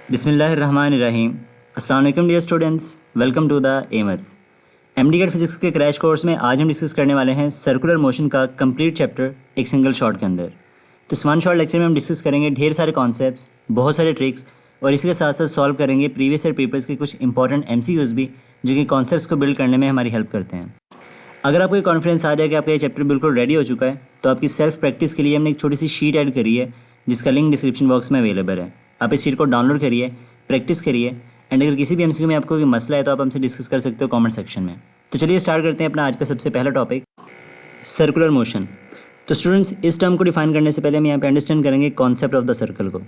बिस्मिल्लाहिर्रहमानिर्रहीम। अस्सलाम वालेकुम dear students, welcome to the एमर्स एमडीकेट फिजिक्स के क्रैश कोर्स में आज हम डिस्कस करने वाले हैं सर्कुलर मोशन का कंप्लीट चैप्टर एक सिंगल शॉट के अंदर। तो इस वन शॉट लेक्चर में हम डिस्कस करेंगे ढेर सारे कॉन्सेप्ट्स, बहुत सारे ट्रिक्स और इसके साथ साथ सॉल्व करेंगे प्रीवियस ईयर पेपर्स के कुछ इंपॉर्टेंट एमसीक्यूज भी जो कि कॉन्सेप्ट्स को बिल्ड करने में हमारी हेल्प करते हैं। अगर आपको ये कॉन्फिडेंस आ जाए कि आपका ये चैप्टर बिल्कुल रेडी हो चुका है तो आपकी सेल्फ प्रैक्टिस के लिए हमने एक छोटी सी शीट ऐड करी है जिसका लिंक डिस्क्रिप्शन बॉक्स में अवेलेबल है। आप इस शीट को डाउनलोड करिए, प्रैक्टिस करिए एंड अगर किसी भी एमसीक्यू में आपको कोई मसला है तो आप हमसे डिस्कस कर सकते हो कमेंट सेक्शन में। तो चलिए स्टार्ट करते हैं अपना आज का सबसे पहला टॉपिक, सर्कुलर मोशन। तो स्टूडेंट्स, इस टर्म को डिफाइन करने से पहले हम यहाँ पे अंडरस्टैंड करेंगे कॉन्सेप्ट ऑफ द सर्कल को।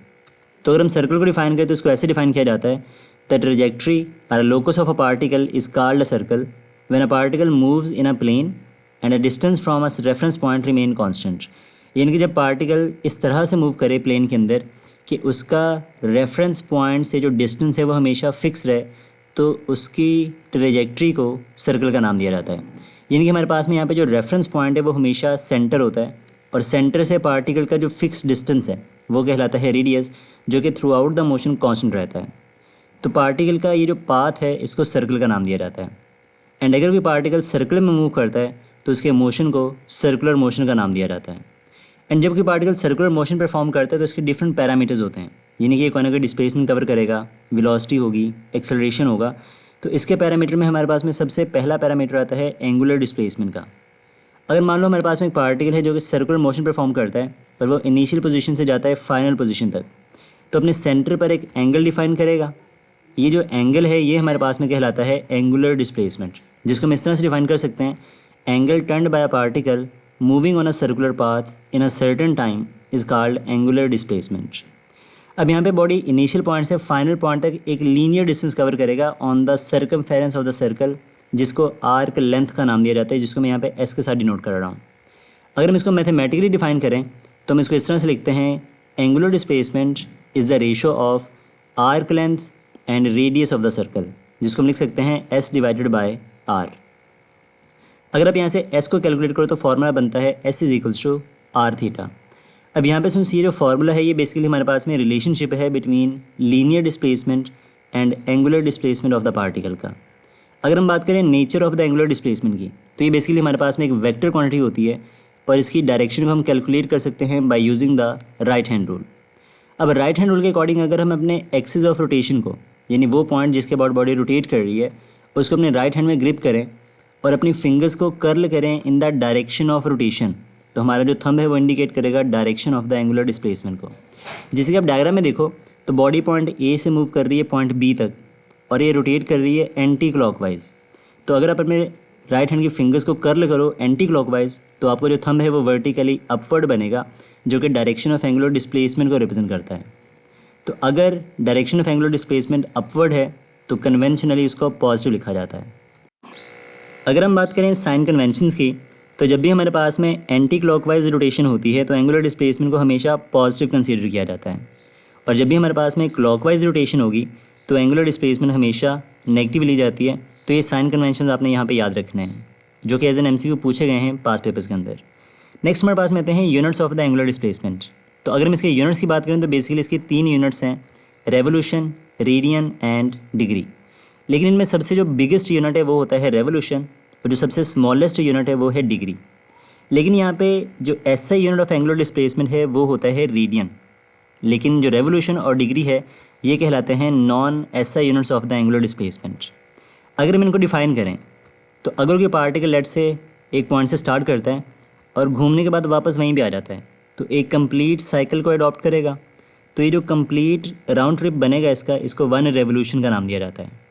तो अगर हम सर्कल को डिफाइन करें तो इसको ऐसे डिफाइन किया जाता है, द ट्रेजेक्ट्री और locus of a particle is called a circle when a particle moves in a plane and a distance from a reference point remain constant. यानी कि जब पार्टिकल इस तरह से मूव करे प्लेन के अंदर कि उसका रेफरेंस पॉइंट से जो डिस्टेंस है वो हमेशा फिक्स रहे, तो उसकी ट्रेजेक्ट्री को सर्कल का नाम दिया जाता है। यानी कि हमारे पास में यहाँ पे जो रेफरेंस पॉइंट है वो हमेशा सेंटर होता है और सेंटर से पार्टिकल का जो फिक्स डिस्टेंस है वो कहलाता है रेडियस, जो कि through out the motion constant रहता है। तो पार्टिकल का ये जो पाथ है इसको सर्कल का नाम दिया जाता है। एंड अगर कोई पार्टिकल सर्कल में मूव करता है तो उसके मोशन को सर्कुलर मोशन का नाम दिया जाता है। एंड जब कोई पार्टिकल सर्कुलर मोशन परफॉर्म करता है तो इसके डिफरेंट पैरामीटर्स होते हैं। यानी कि कोई ना कोई डिस्प्लेसमेंट कवर करेगा, वेलोसिटी होगी, एक्सेलरेशन होगा। तो इसके पैरामीटर में हमारे पास में सबसे पहला पैरामीटर आता है एंगुलर डिस्प्लेसमेंट का। अगर मान लो हमारे पास में एक पार्टिकल है जो कि सर्कुलर मोशन परफॉर्म करता है और वो इनिशियल पोजीशन से जाता है फाइनल पोजीशन तक, तो अपने सेंटर पर एक एंगल डिफाइन करेगा। ये जो एंगल है ये हमारे पास में कहलाता है एंगुलर डिस्प्लेसमेंट, जिसको हम इस तरह से डिफाइन कर सकते हैं, angle turned by a particle moving on a circular path in a certain time is called angular displacement. अब यहाँ पे बॉडी इनिशियल पॉइंट से फाइनल पॉइंट तक एक लीनियर डिस्टेंस कवर करेगा on the circumference of the circle, जिसको arc length का नाम दिया जाता है, जिसको मैं यहाँ पे एस के साथ डिनोट कर रहा हूँ। अगर हम इसको मैथमेटिकली डिफाइन करें तो हम इसको इस तरह से लिखते हैं, angular displacement is the ratio of arc length and radius of the circle, जिसको हम लिख सकते हैं एस डिवाइडेड बाय आर। अगर आप यहाँ से एस को कैलकुलेट करो तो फॉर्मूला बनता है S is equals to R theta. अब यहाँ पे सुन, ये जो फॉर्मूला है ये बेसिकली हमारे पास में रिलेशनशिप है between linear displacement and angular displacement of the particle का। अगर हम बात करें nature of the angular displacement की, तो ये बेसिकली हमारे पास में एक वेक्टर क्वांटिटी होती है और इसकी डायरेक्शन को हम कैलकुलेट कर सकते हैं by using the right hand rule. अब राइट हैंड रूल के अकॉर्डिंग अगर हम अपने एक्सिस ऑफ रोटेशन को, यानी वो पॉइंट जिसके अबाउट बॉडी रोटेट कर रही है, उसको अपने राइट हैंड में ग्रिप करें और अपनी फिंगर्स को कर्ल करें in the direction of rotation, तो हमारा जो थंब है वो इंडिकेट करेगा direction of the angular displacement को। जैसे कि आप डायग्राम में देखो तो बॉडी पॉइंट ए से मूव कर रही है पॉइंट बी तक और ये रोटेट कर रही है एंटी क्लॉकवाइज। तो अगर आप अपने राइट हैंड की फिंगर्स को कर्ल करो एंटी क्लॉकवाइज तो आपका जो थंब है वो वर्टिकली अपवर्ड बनेगा, जो कि डायरेक्शन ऑफ एंगुलर डिस्प्लेसमेंट को रिप्रेजेंट करता है। तो अगर direction of angular displacement upward है तो कन्वेंशनली उसको पॉजिटिव लिखा जाता है। अगर हम बात करें साइन कन्वेंशंस की, तो जब भी हमारे पास में एंटी क्लॉकवाइज रोटेशन होती है तो एंगुलर डिस्प्लेसमेंट को हमेशा पॉजिटिव कंसीडर किया जाता है, और जब भी हमारे पास में क्लॉकवाइज रोटेशन होगी तो एंगुलर डिस्प्लेसमेंट हमेशा नेगेटिव ली जाती है। तो ये साइन कन्वेंशन आपने यहाँ पे याद रखने हैं, जो कि एज एन एमसीक्यू पूछे गए हैं पास्ट पेपर्स के अंदर। नेक्स्ट हमारे पास में आते हैं units of the angular displacement. तो अगर हम इसके यूनिट्स की बात करें तो बेसिकली इसके 3 यूनिट्स हैं, रेवोल्यूशन, रेडियन एंड डिग्री। लेकिन इनमें सबसे जो बिगेस्ट यूनिट है वो होता है रेवोल्यूशन और जो सबसे स्मॉलेस्ट यूनिट है वो है डिग्री। लेकिन यहाँ पे जो SI unit of angular displacement है वो होता है रेडियन, लेकिन जो रेवोल्यूशन और डिग्री है ये कहलाते हैं non SI units of the angular displacement. अगर हम इनको डिफाइन करें तो अगर कोई पार्टिकल लेट से एक पॉइंट से स्टार्ट करता है और घूमने के बाद वापस वहीं पे आ जाता है तो एक कंप्लीट साइकिल को अडॉप्ट करेगा, तो ये जो कंप्लीट राउंड ट्रिप बनेगा इसको 1 रेवोल्यूशन का नाम दिया जाता है।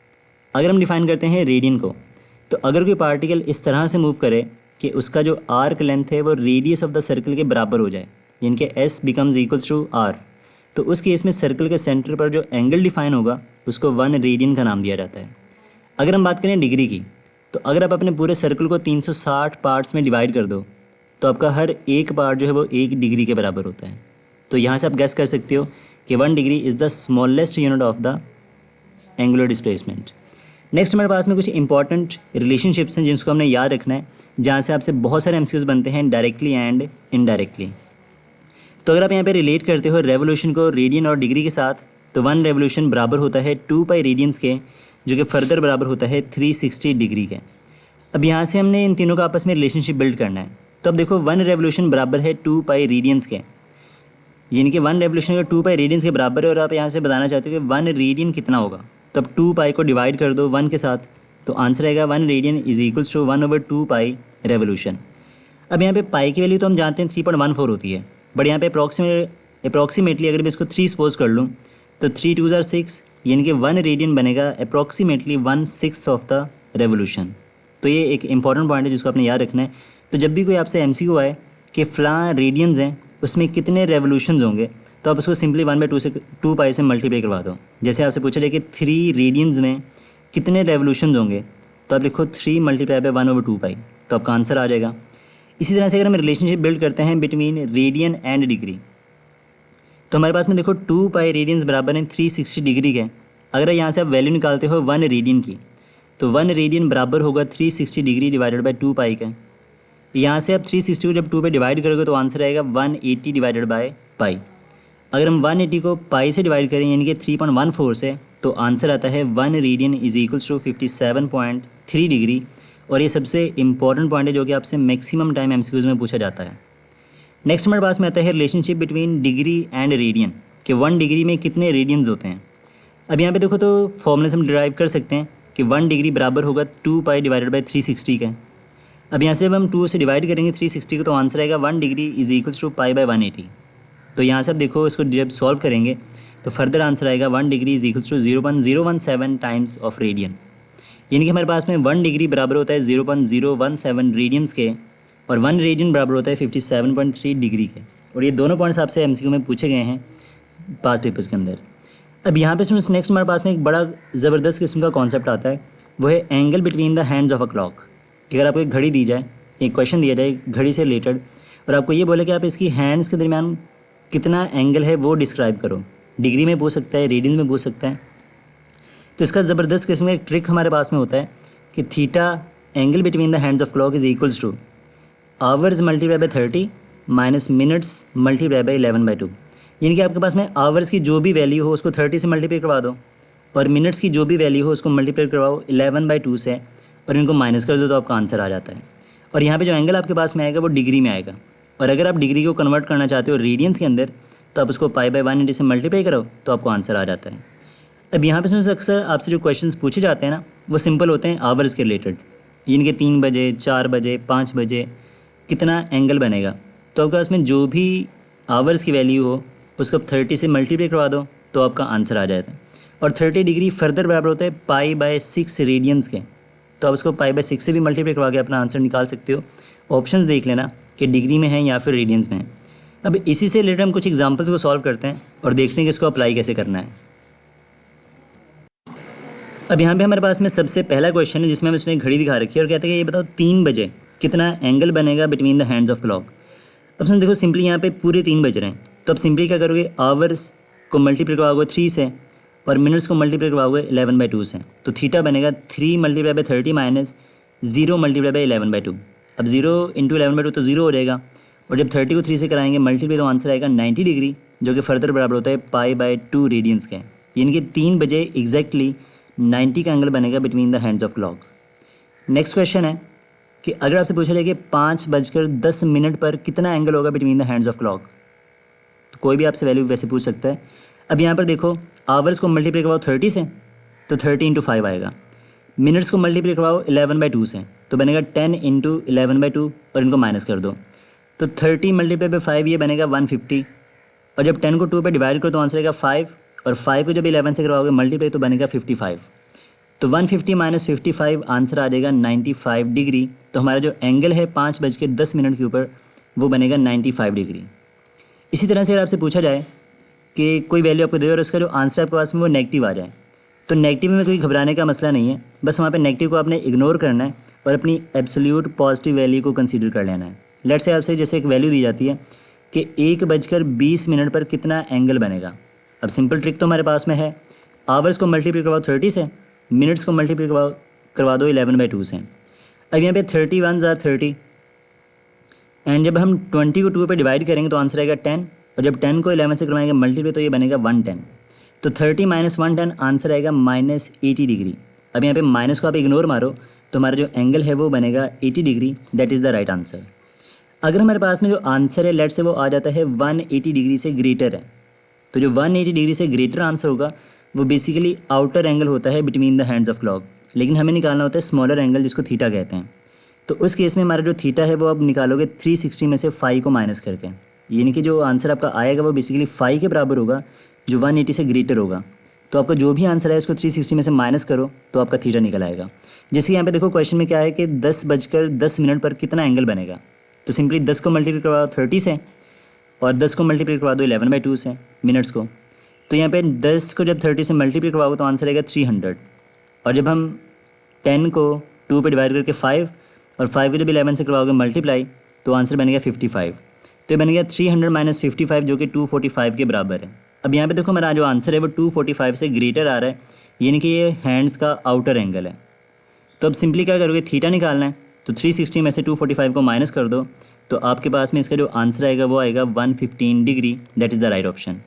अगर हम डिफाइन करते हैं रेडियन को, तो अगर कोई पार्टिकल इस तरह से मूव करे कि उसका जो आर्क लेंथ है वो रेडियस ऑफ द सर्कल के बराबर हो जाए, यानी कि S becomes equals to R, तो उस केस में सर्कल के सेंटर पर जो एंगल डिफाइन होगा उसको 1 रेडियन का नाम दिया जाता है। अगर हम बात करें डिग्री की, तो अगर आप अपने पूरे सर्कल को 360 पार्ट्स में डिवाइड कर दो तो आपका हर एक पार्ट जो है वो 1 डिग्री के बराबर होता है। तो यहाँ से आप गेस कर सकते हो कि 1 degree is the smallest unit of the angular displacement. Next हमारे पास में कुछ इंपॉर्टेंट रिलेशनशिप्स हैं जिनको हमने याद रखना है, जहाँ से आपसे बहुत सारे एमसीक्यूज बनते हैं डायरेक्टली एंड इनडायरेक्टली। तो अगर आप यहाँ पे रिलेट करते हो रेवोल्यूशन को रेडियन और डिग्री के साथ, तो 1 रेवोल्यूशन बराबर होता है 2 पाई रेडियंस के, जो कि फर्दर बराबर होता है 360 डिग्री के। अब यहाँ से हमने इन तीनों का आपस में रिलेशनशिप बिल्ड करना है। तो अब देखो 1 रेवोल्यूशन बराबर है 2 पाई रेडियंस के, यानी कि 1 रेवोल्यूशन का 2 पाई रेडियंस के बराबर है, और आप यहाँ से बताना चाहते हो कि 1 रेडियन कितना होगा। तो अब 2 पाई को डिवाइड कर दो 1 के साथ, तो आंसर आएगा 1 radian is equals to 1/2 pi revolution. अब यहाँ पे पाई की वैल्यू तो हम जानते हैं 3.14 होती है, बट यहाँ पे अप्रॉक्सीमेटली अगर मैं इसको 3 सपोज कर लूँ तो 3 2 ज़ार 6, यानी कि 1 रेडियन बनेगा अप्रॉक्सीमेटली 1/6 ऑफ द रेवोल्यूशन। तो ये एक इंपॉर्टेंट पॉइंट है जिसको आपने याद रखना है। तो जब भी कोई आपसे MCQ आए कि फ़लाँ रेडियंस हैं उसमें कितने रेवोल्यूशंस होंगे, तो आप उसको सिंपली 1/2 से 2 पाई से मल्टीप्लाई करवा दो। जैसे आपसे पूछा जाए कि 3 रेडियंस में कितने रेवोल्यूशंस होंगे, तो आप लिखो 3 मल्टीप्लाई बाय 1/2 पाई, तो आपका आंसर आ जाएगा। इसी तरह से अगर हम रिलेशनशिप बिल्ड करते हैं बिटवीन रेडियन एंड डिग्री, तो हमारे पास में देखो 2 पाई रेडियंस बराबर हैं 360 डिग्री के। अगर यहाँ से आप वैल्यू निकालते हो 1 रेडियन की, तो 1 रेडियन बराबर होगा 360 डिग्री डिवाइडेड बाय 2 पाई का। यहाँ से आप 360 को जब 2 पे डिवाइड करोगे तो आंसर आएगा 180 डिवाइडेड बाय पाई। अगर हम 180 को पाई से डिवाइड करें यानी कि 3.14 से, तो आंसर आता है 1 radian is equals to 57.3 degree. और ये सबसे इंपॉर्टेंट पॉइंट है जो कि आपसे मैक्सिमम टाइम MCQs में पूछा जाता है। नेक्स्ट हमारे पास में आता है relationship between degree and radian, कि 1 डिग्री में कितने रेडियंस होते हैं। अब यहाँ पे देखो तो फॉर्मूले से हम डिराइव कर सकते हैं कि 1 डिग्री बराबर होगा 2 पाई डिवाइडेड बाई 360 का। अब यहाँ से जब हम 2 से डिवाइड करेंगे 360 को, तो आंसर आएगा 1 degree is equals to pi by 180। तो यहाँ से आप देखो इसको जब सॉल्व करेंगे तो फर्दर आंसर आएगा 1 degree is equals to 0.017 times of radian, यानी कि हमारे पास में 1 डिग्री बराबर होता है 0.017 रेडियंस के, और 1 रेडियन बराबर होता है 57.3 डिग्री के। और ये दोनों पॉइंट्स आपसे MCQ में पूछे गए हैं पास्ट पेपर्स के अंदर। अब यहाँ पे सुनो, नेक्स्ट हमारे पास में एक बड़ा ज़बरदस्त किस्म का कॉन्सेप्ट आता है, वो है angle between the hands of a clock. अगर आपको एक घड़ी दी जाए, एक क्वेश्चन दिया जाए घड़ी से रिलेटेड, और आपको ये बोले कि आप इसकी हैंड्स के दरमियान कितना एंगल है वो डिस्क्राइब करो। डिग्री में पूछ सकता है, रेडियंस में पूछ सकता है। तो इसका ज़बरदस्त किस्म का एक ट्रिक हमारे पास में होता है कि theta angle between the hands of clock is equals two hours multiply by 30 minus minutes multiply by 11/2। यानी कि आपके पास में आवर्स की जो भी वैल्यू हो उसको 30 से मल्टीप्लाई करवा दो, और मिनट्स की जो भी वैल्यू हो उसको मल्टीप्लाई करवाओ 11/2 से, और इनको माइनस कर दो तो आपका आंसर आ जाता है। और यहाँ पे जो एंगल आपके पास में आएगा वो डिग्री में आएगा, और अगर आप डिग्री को कन्वर्ट करना चाहते हो रेडियंस के अंदर, तो आप उसको पाई बाई 180 से मल्टीप्लाई करो तो आपको आंसर आ जाता है। अब यहाँ पे सुनो, अक्सर आपसे जो क्वेश्चंस पूछे जाते हैं ना, वो सिंपल होते हैं आवर्स के रिलेटेड, यानी कि 3 बजे, 4 बजे, 5 बजे कितना एंगल बनेगा। तो आपके पास में जो भी आवर्स की वैल्यू हो उसको आप 30 से मल्टीप्लाई करवा दो तो आपका आंसर आ जाता है। और 30 डिग्री फर्दर बराबर होता है पाई बाय 6 रेडियंस के, तो आप उसको पाई बाय 6 से भी मल्टीप्लाई करवा के अपना आंसर निकाल सकते हो। ऑप्शंस देख लेना कि डिग्री में है या फिर रेडियंस में है। अब इसी से रिलेटेड हम कुछ एग्जांपल्स को सॉल्व करते हैं और देखते हैं कि इसको अप्लाई कैसे करना है। अब यहाँ पे हमारे पास में सबसे पहला क्वेश्चन है जिसमें हमें उसने घड़ी दिखा रखी है और कहते हैं कि ये बताओ 3 बजे कितना एंगल बनेगा between the hands of clock. अब सुन देखो, सिंपली यहाँ पे पूरे 3 बज रहे हैं, तो अब सिंपली क्या करोगे, आवर्स को मल्टीप्लाई करवाओगे 3 से और मिनट्स को मल्टीप्लाई करवाओगे 11/2 से। तो थीटा बनेगा 3 multiply by 30 minus 0 multiply by 11/2। अब 0 इंटू 11/2 तो 0 हो जाएगा, और जब 30 को 3 से कराएंगे मल्टीप्लाई तो आंसर आएगा 90 डिग्री, जो कि फर्दर बराबर होता है पाई बाय 2 रेडियंस के। यानी कि 3 बजे एग्जैक्टली 90 का एंगल बनेगा between the hands of clock. Next question है कि अगर आपसे पूछा जाए कि 5:10 पर कितना एंगल होगा between the hands of clock, तो कोई भी आपसे वैल्यू वैसे पूछ सकता है। अब यहाँ पर देखो, आवर्स को मल्टीप्लाई करवाओ 30 से तो 30 इंटू 5 आएगा, मिनट्स को मल्टीप्लाई करवाओ 11/2 से तो बनेगा 10 इंटू 11/2, और इनको माइनस कर दो तो 30 मल्टीप्लाई बाई 5 ये बनेगा 150, और जब 10 को 2 पे डिवाइड करो तो आंसर आएगा 5, और 5 को जब 11 से करवाओगे मल्टीप्लाई तो बनेगा 55। तो 150 माइनस 55 आंसर आ जाएगा 95 डिग्री। तो हमारा जो एंगल है 5:10 के ऊपर वो बनेगा 95 डिग्री। इसी तरह से अगर आपसे पूछा जाए कि कोई वैल्यू आपको दे और उसका जो आंसर आपके पास में वो नेगेटिव आ जाए, तो नेगेटिव में कोई घबराने का मसला नहीं है, बस वहाँ पे नेगेटिव को आपने इग्नोर करना है और अपनी एब्सोल्यूट पॉजिटिव वैल्यू को कंसीडर कर लेना है। लेट्स से आपसे जैसे एक वैल्यू दी जाती है कि 1:20 पर कितना एंगल बनेगा। अब सिंपल ट्रिक तो हमारे पास में है, आवर्स को मल्टीप्लाई करवाओ 30 से, मिनट्स को मल्टीप्लाई करवा दो 11/2 से। अब यहाँ पे 31 ज़ार 30, एंड जब हम 20 को 2 पे डिवाइड करेंगे तो आंसर आएगा 10, और जब 10 को 11 से करवाएंगे मल्टीप्लाई तो ये बनेगा 110। तो 30 माइनस 110 आंसर आएगा -80 डिग्री। अब यहाँ पे माइनस को आप इग्नोर मारो तो हमारा जो एंगल है वो बनेगा 80 degree, that is the right answer. अगर हमारे पास में जो आंसर है लेट से वो आ जाता है 180 डिग्री से ग्रेटर है, तो जो 180 डिग्री से ग्रेटर आंसर होगा वो बेसिकली आउटर एंगल होता है between the hands of clock, लेकिन हमें निकालना होता है स्मॉलर एंगल जिसको थीटा कहते हैं। तो उस केस में हमारा जो थीटा है वो आप निकालोगे 360 में से 5 को माइनस करके, यानी कि जो आंसर आपका आएगा वो बेसिकली 5 के बराबर होगा जो 180 से ग्रेटर होगा। तो आपका जो भी आंसर है इसको 360 में से माइनस करो तो आपका थीटा निकल आएगा। जैसे यहाँ पे देखो क्वेश्चन में क्या है कि 10:10 पर कितना एंगल बनेगा, तो सिंपली 10 को मल्टीप्लाई करवा दो 30 से और 10 को मल्टीप्लाई करवा दो 11/2 से मिनट्स को। तो यहाँ पे 10 को जब 30 से मल्टीप्लाई करवाओगे तो आंसर आएगा 300, और जब हम 10 को 2 पे डिवाइड करके 5 और 5 को जब 11 से करवाओगे मल्टीप्लाई तो आंसर बनेगा 55। तो ये बन गया 300 माइनस 55 जो कि 245 के बराबर है। अब यहाँ पे देखो हमारा जो आंसर है वो 245 से ग्रेटर आ रहा है, यानी कि ये हैंड्स का आउटर एंगल है। तो अब सिंपली क्या करोगे, थीटा निकालना है, तो 360 में से 245 को माइनस कर दो तो आपके पास में इसका जो आंसर आएगा वो आएगा 115 degree, that is the right option.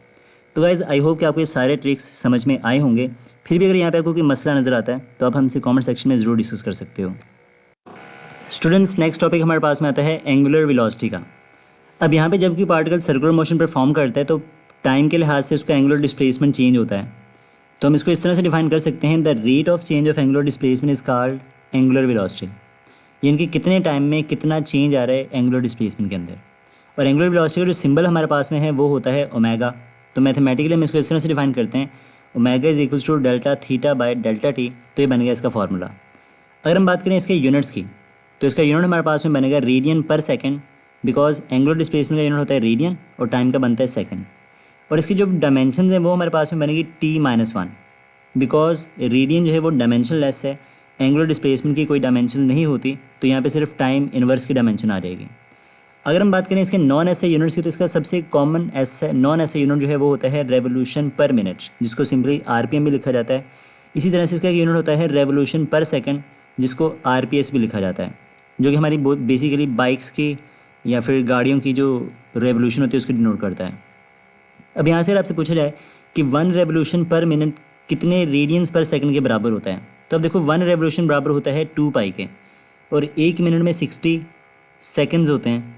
तो गाइज़ आई होप कि आपको ये सारे ट्रिक्स समझ में आए होंगे। फिर भी अगर यहाँ पे आपको कोई मसला नज़र आता है तो आप हमसे कमेंट सेक्शन में ज़रूर डिस्कस कर सकते हो। स्टूडेंट्स, नेक्स्ट टॉपिक हमारे पास में आता है एंगुलर वेलोसिटी का। अब यहाँ पे जब कोई पार्टिकल सर्कुलर मोशन पर फॉर्म करता है तो टाइम के लिहाज से उसका एंगुलर डिस्प्लेसमेंट चेंज होता है। तो हम इसको इस तरह से डिफाइन कर सकते हैं, the rate of change of angular displacement is called angular velocity, यानी कि कितने टाइम में कितना चेंज आ रहा है एंगुलर डिस्प्लेसमेंट के अंदर। और एंगुलर वेलोसिटी का जो सिंबल हमारे पास में है वो होता है ओमेगा। तो मैथमेटिकली हम इसको इस तरह से डिफाइन करते हैं, omega is equals to delta theta by delta T. तो ये बन गया इसका फॉर्मूला। अगर हम बात करें इसके यूनिट्स की तो इसका यूनिट हमारे पास में बनेगा रेडियन पर सेकेंड, बिकॉज एंगुलर डिस्प्लेसमेंट का यूनिट होता है रेडियन और टाइम का बनता है सेकेंड। और इसकी जो डायमेंशन है वो हमारे पास में बनेगी T-1, बिकॉज रेडियन जो है वो डायमेंशन लेस है, एंगुलर डिस्प्लेसमेंट की कोई डायमेंशन नहीं होती, तो यहाँ पे सिर्फ टाइम इन्वर्स की डायमेंशन आ जाएगी। अगर हम बात करें इसके नॉन एसआई यूनिट्स की तो इसका सबसे कॉमन नॉन एसआई यूनिट जो है वो होता है रेवोल्यूशन पर मिनट, जिसको सिंपली RPM भी लिखा जाता है। इसी तरह से इसका एक यूनिट होता है रेवोल्यूशन पर सेकेंड, जिसको RPS भी लिखा जाता है, जो कि हमारी बेसिकली बाइक्स की या फिर गाड़ियों की जो रेवोल्यूशन होती है उसको डिनोट करता है। अब यहाँ से आपसे पूछा जाए कि 1 रेवोल्यूशन पर मिनट कितने रेडियंस पर सेकंड के बराबर होता है, तो अब देखो 1 रेवोल्यूशन बराबर होता है 2 पाई के, और 1 मिनट में 60 सेकंड्स होते हैं,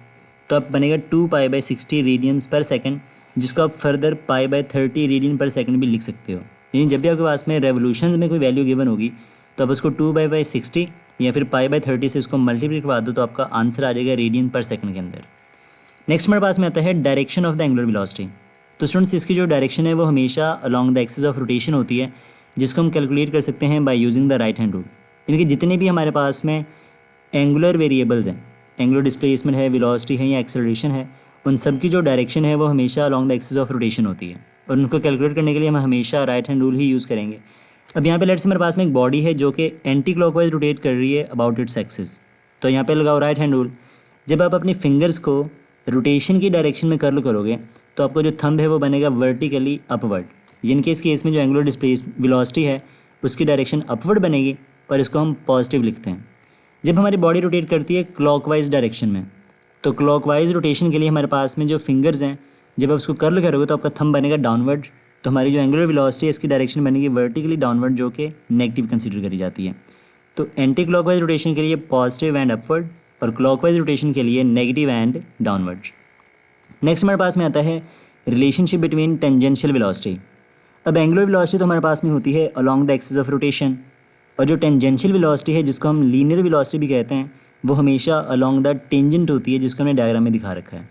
तो अब बनेगा 2 पाई बाई 60 रेडियंस पर सेकंड, जिसको आप further pi by 30 radian per second भी लिख सकते हो। यानी जब भी आपके पास में रेवोल्यूशन में कोई वैल्यू गिवन होगी तो आप उसको 2 पाई बाई 60 या फिर पाई बाई 30 से इसको मल्टीप्लाई करवा दो तो आपका आंसर आ जाएगा रेडियन पर सेकंड के अंदर। नेक्स्ट हमारे पास में आता है direction of the angular velocity. तो स्टूडेंट्स, इसकी जो डायरेक्शन है वो हमेशा along the axis of rotation होती है, जिसको हम कैलकुलेट कर सकते हैं by using the right hand rule. यानी कि जितने भी हमारे पास में एंगुलर वेरिएबल्स हैं, एंगुलर डिस्प्लेसमेंट है, वेलोसिटी है या एक्सेलरेशन है, उन सब की जो डायरेक्शन है वो हमेशा along the axis of rotation होती है, और उनको कैलकुलेट करने के लिए हम हमेशा राइट हैंड रूल ही यूज़ करेंगे। अब यहाँ पे लेट्स हमारे पास में एक बॉडी है जो कि एंटी क्लॉकवाइज रोटेट कर रही है अबाउट इट्स एक्सिस। तो यहाँ पे लगाओ राइट हैंड रूल। जब आप अपनी फिंगर्स को रोटेशन की डायरेक्शन में कर्ल करोगे तो आपको जो थंब है वो बनेगा वर्टिकली अपवर्ड, यानी कि इस केस में जो एंगुलर डिस्प्लेस वेलोसिटी है उसकी डायरेक्शन अपवर्ड बनेगी, और इसको हम पॉजिटिव लिखते हैं। जब हमारी बॉडी रोटेट करती है क्लॉकवाइज डायरेक्शन में, तो क्लॉकवाइज रोटेशन के लिए हमारे पास में जो फिंगर्स हैं जब आप उसको कर्ल करोगे तो आपका थंब बनेगा डाउनवर्ड, तो हमारी जो एंगुलर वेलोसिटी है इसकी डायरेक्शन बनेगी वर्टिकली डाउनवर्ड, जो कि नेगेटिव कंसीडर करी जाती है। तो एंटी क्लॉकवाइज रोटेशन के लिए पॉजिटिव एंड अपवर्ड, और क्लॉकवाइज रोटेशन के लिए नेगेटिव एंड डाउनवर्ड। नेक्स्ट हमारे पास में आता है रिलेशनशिप बिटवीन टेंजेंशियल वेलोसिटी। अब एंगुलर वेलोसिटी तो हमारे पास में होती है along the axis of rotation, और जो टेंजेंशियल वेलोसिटी है जिसको हम लीनियर वेलोसिटी भी कहते हैं वो हमेशा अलॉन्ग द टेंजेंट होती है, जिसको हमने डायग्राम में दिखा रखा है।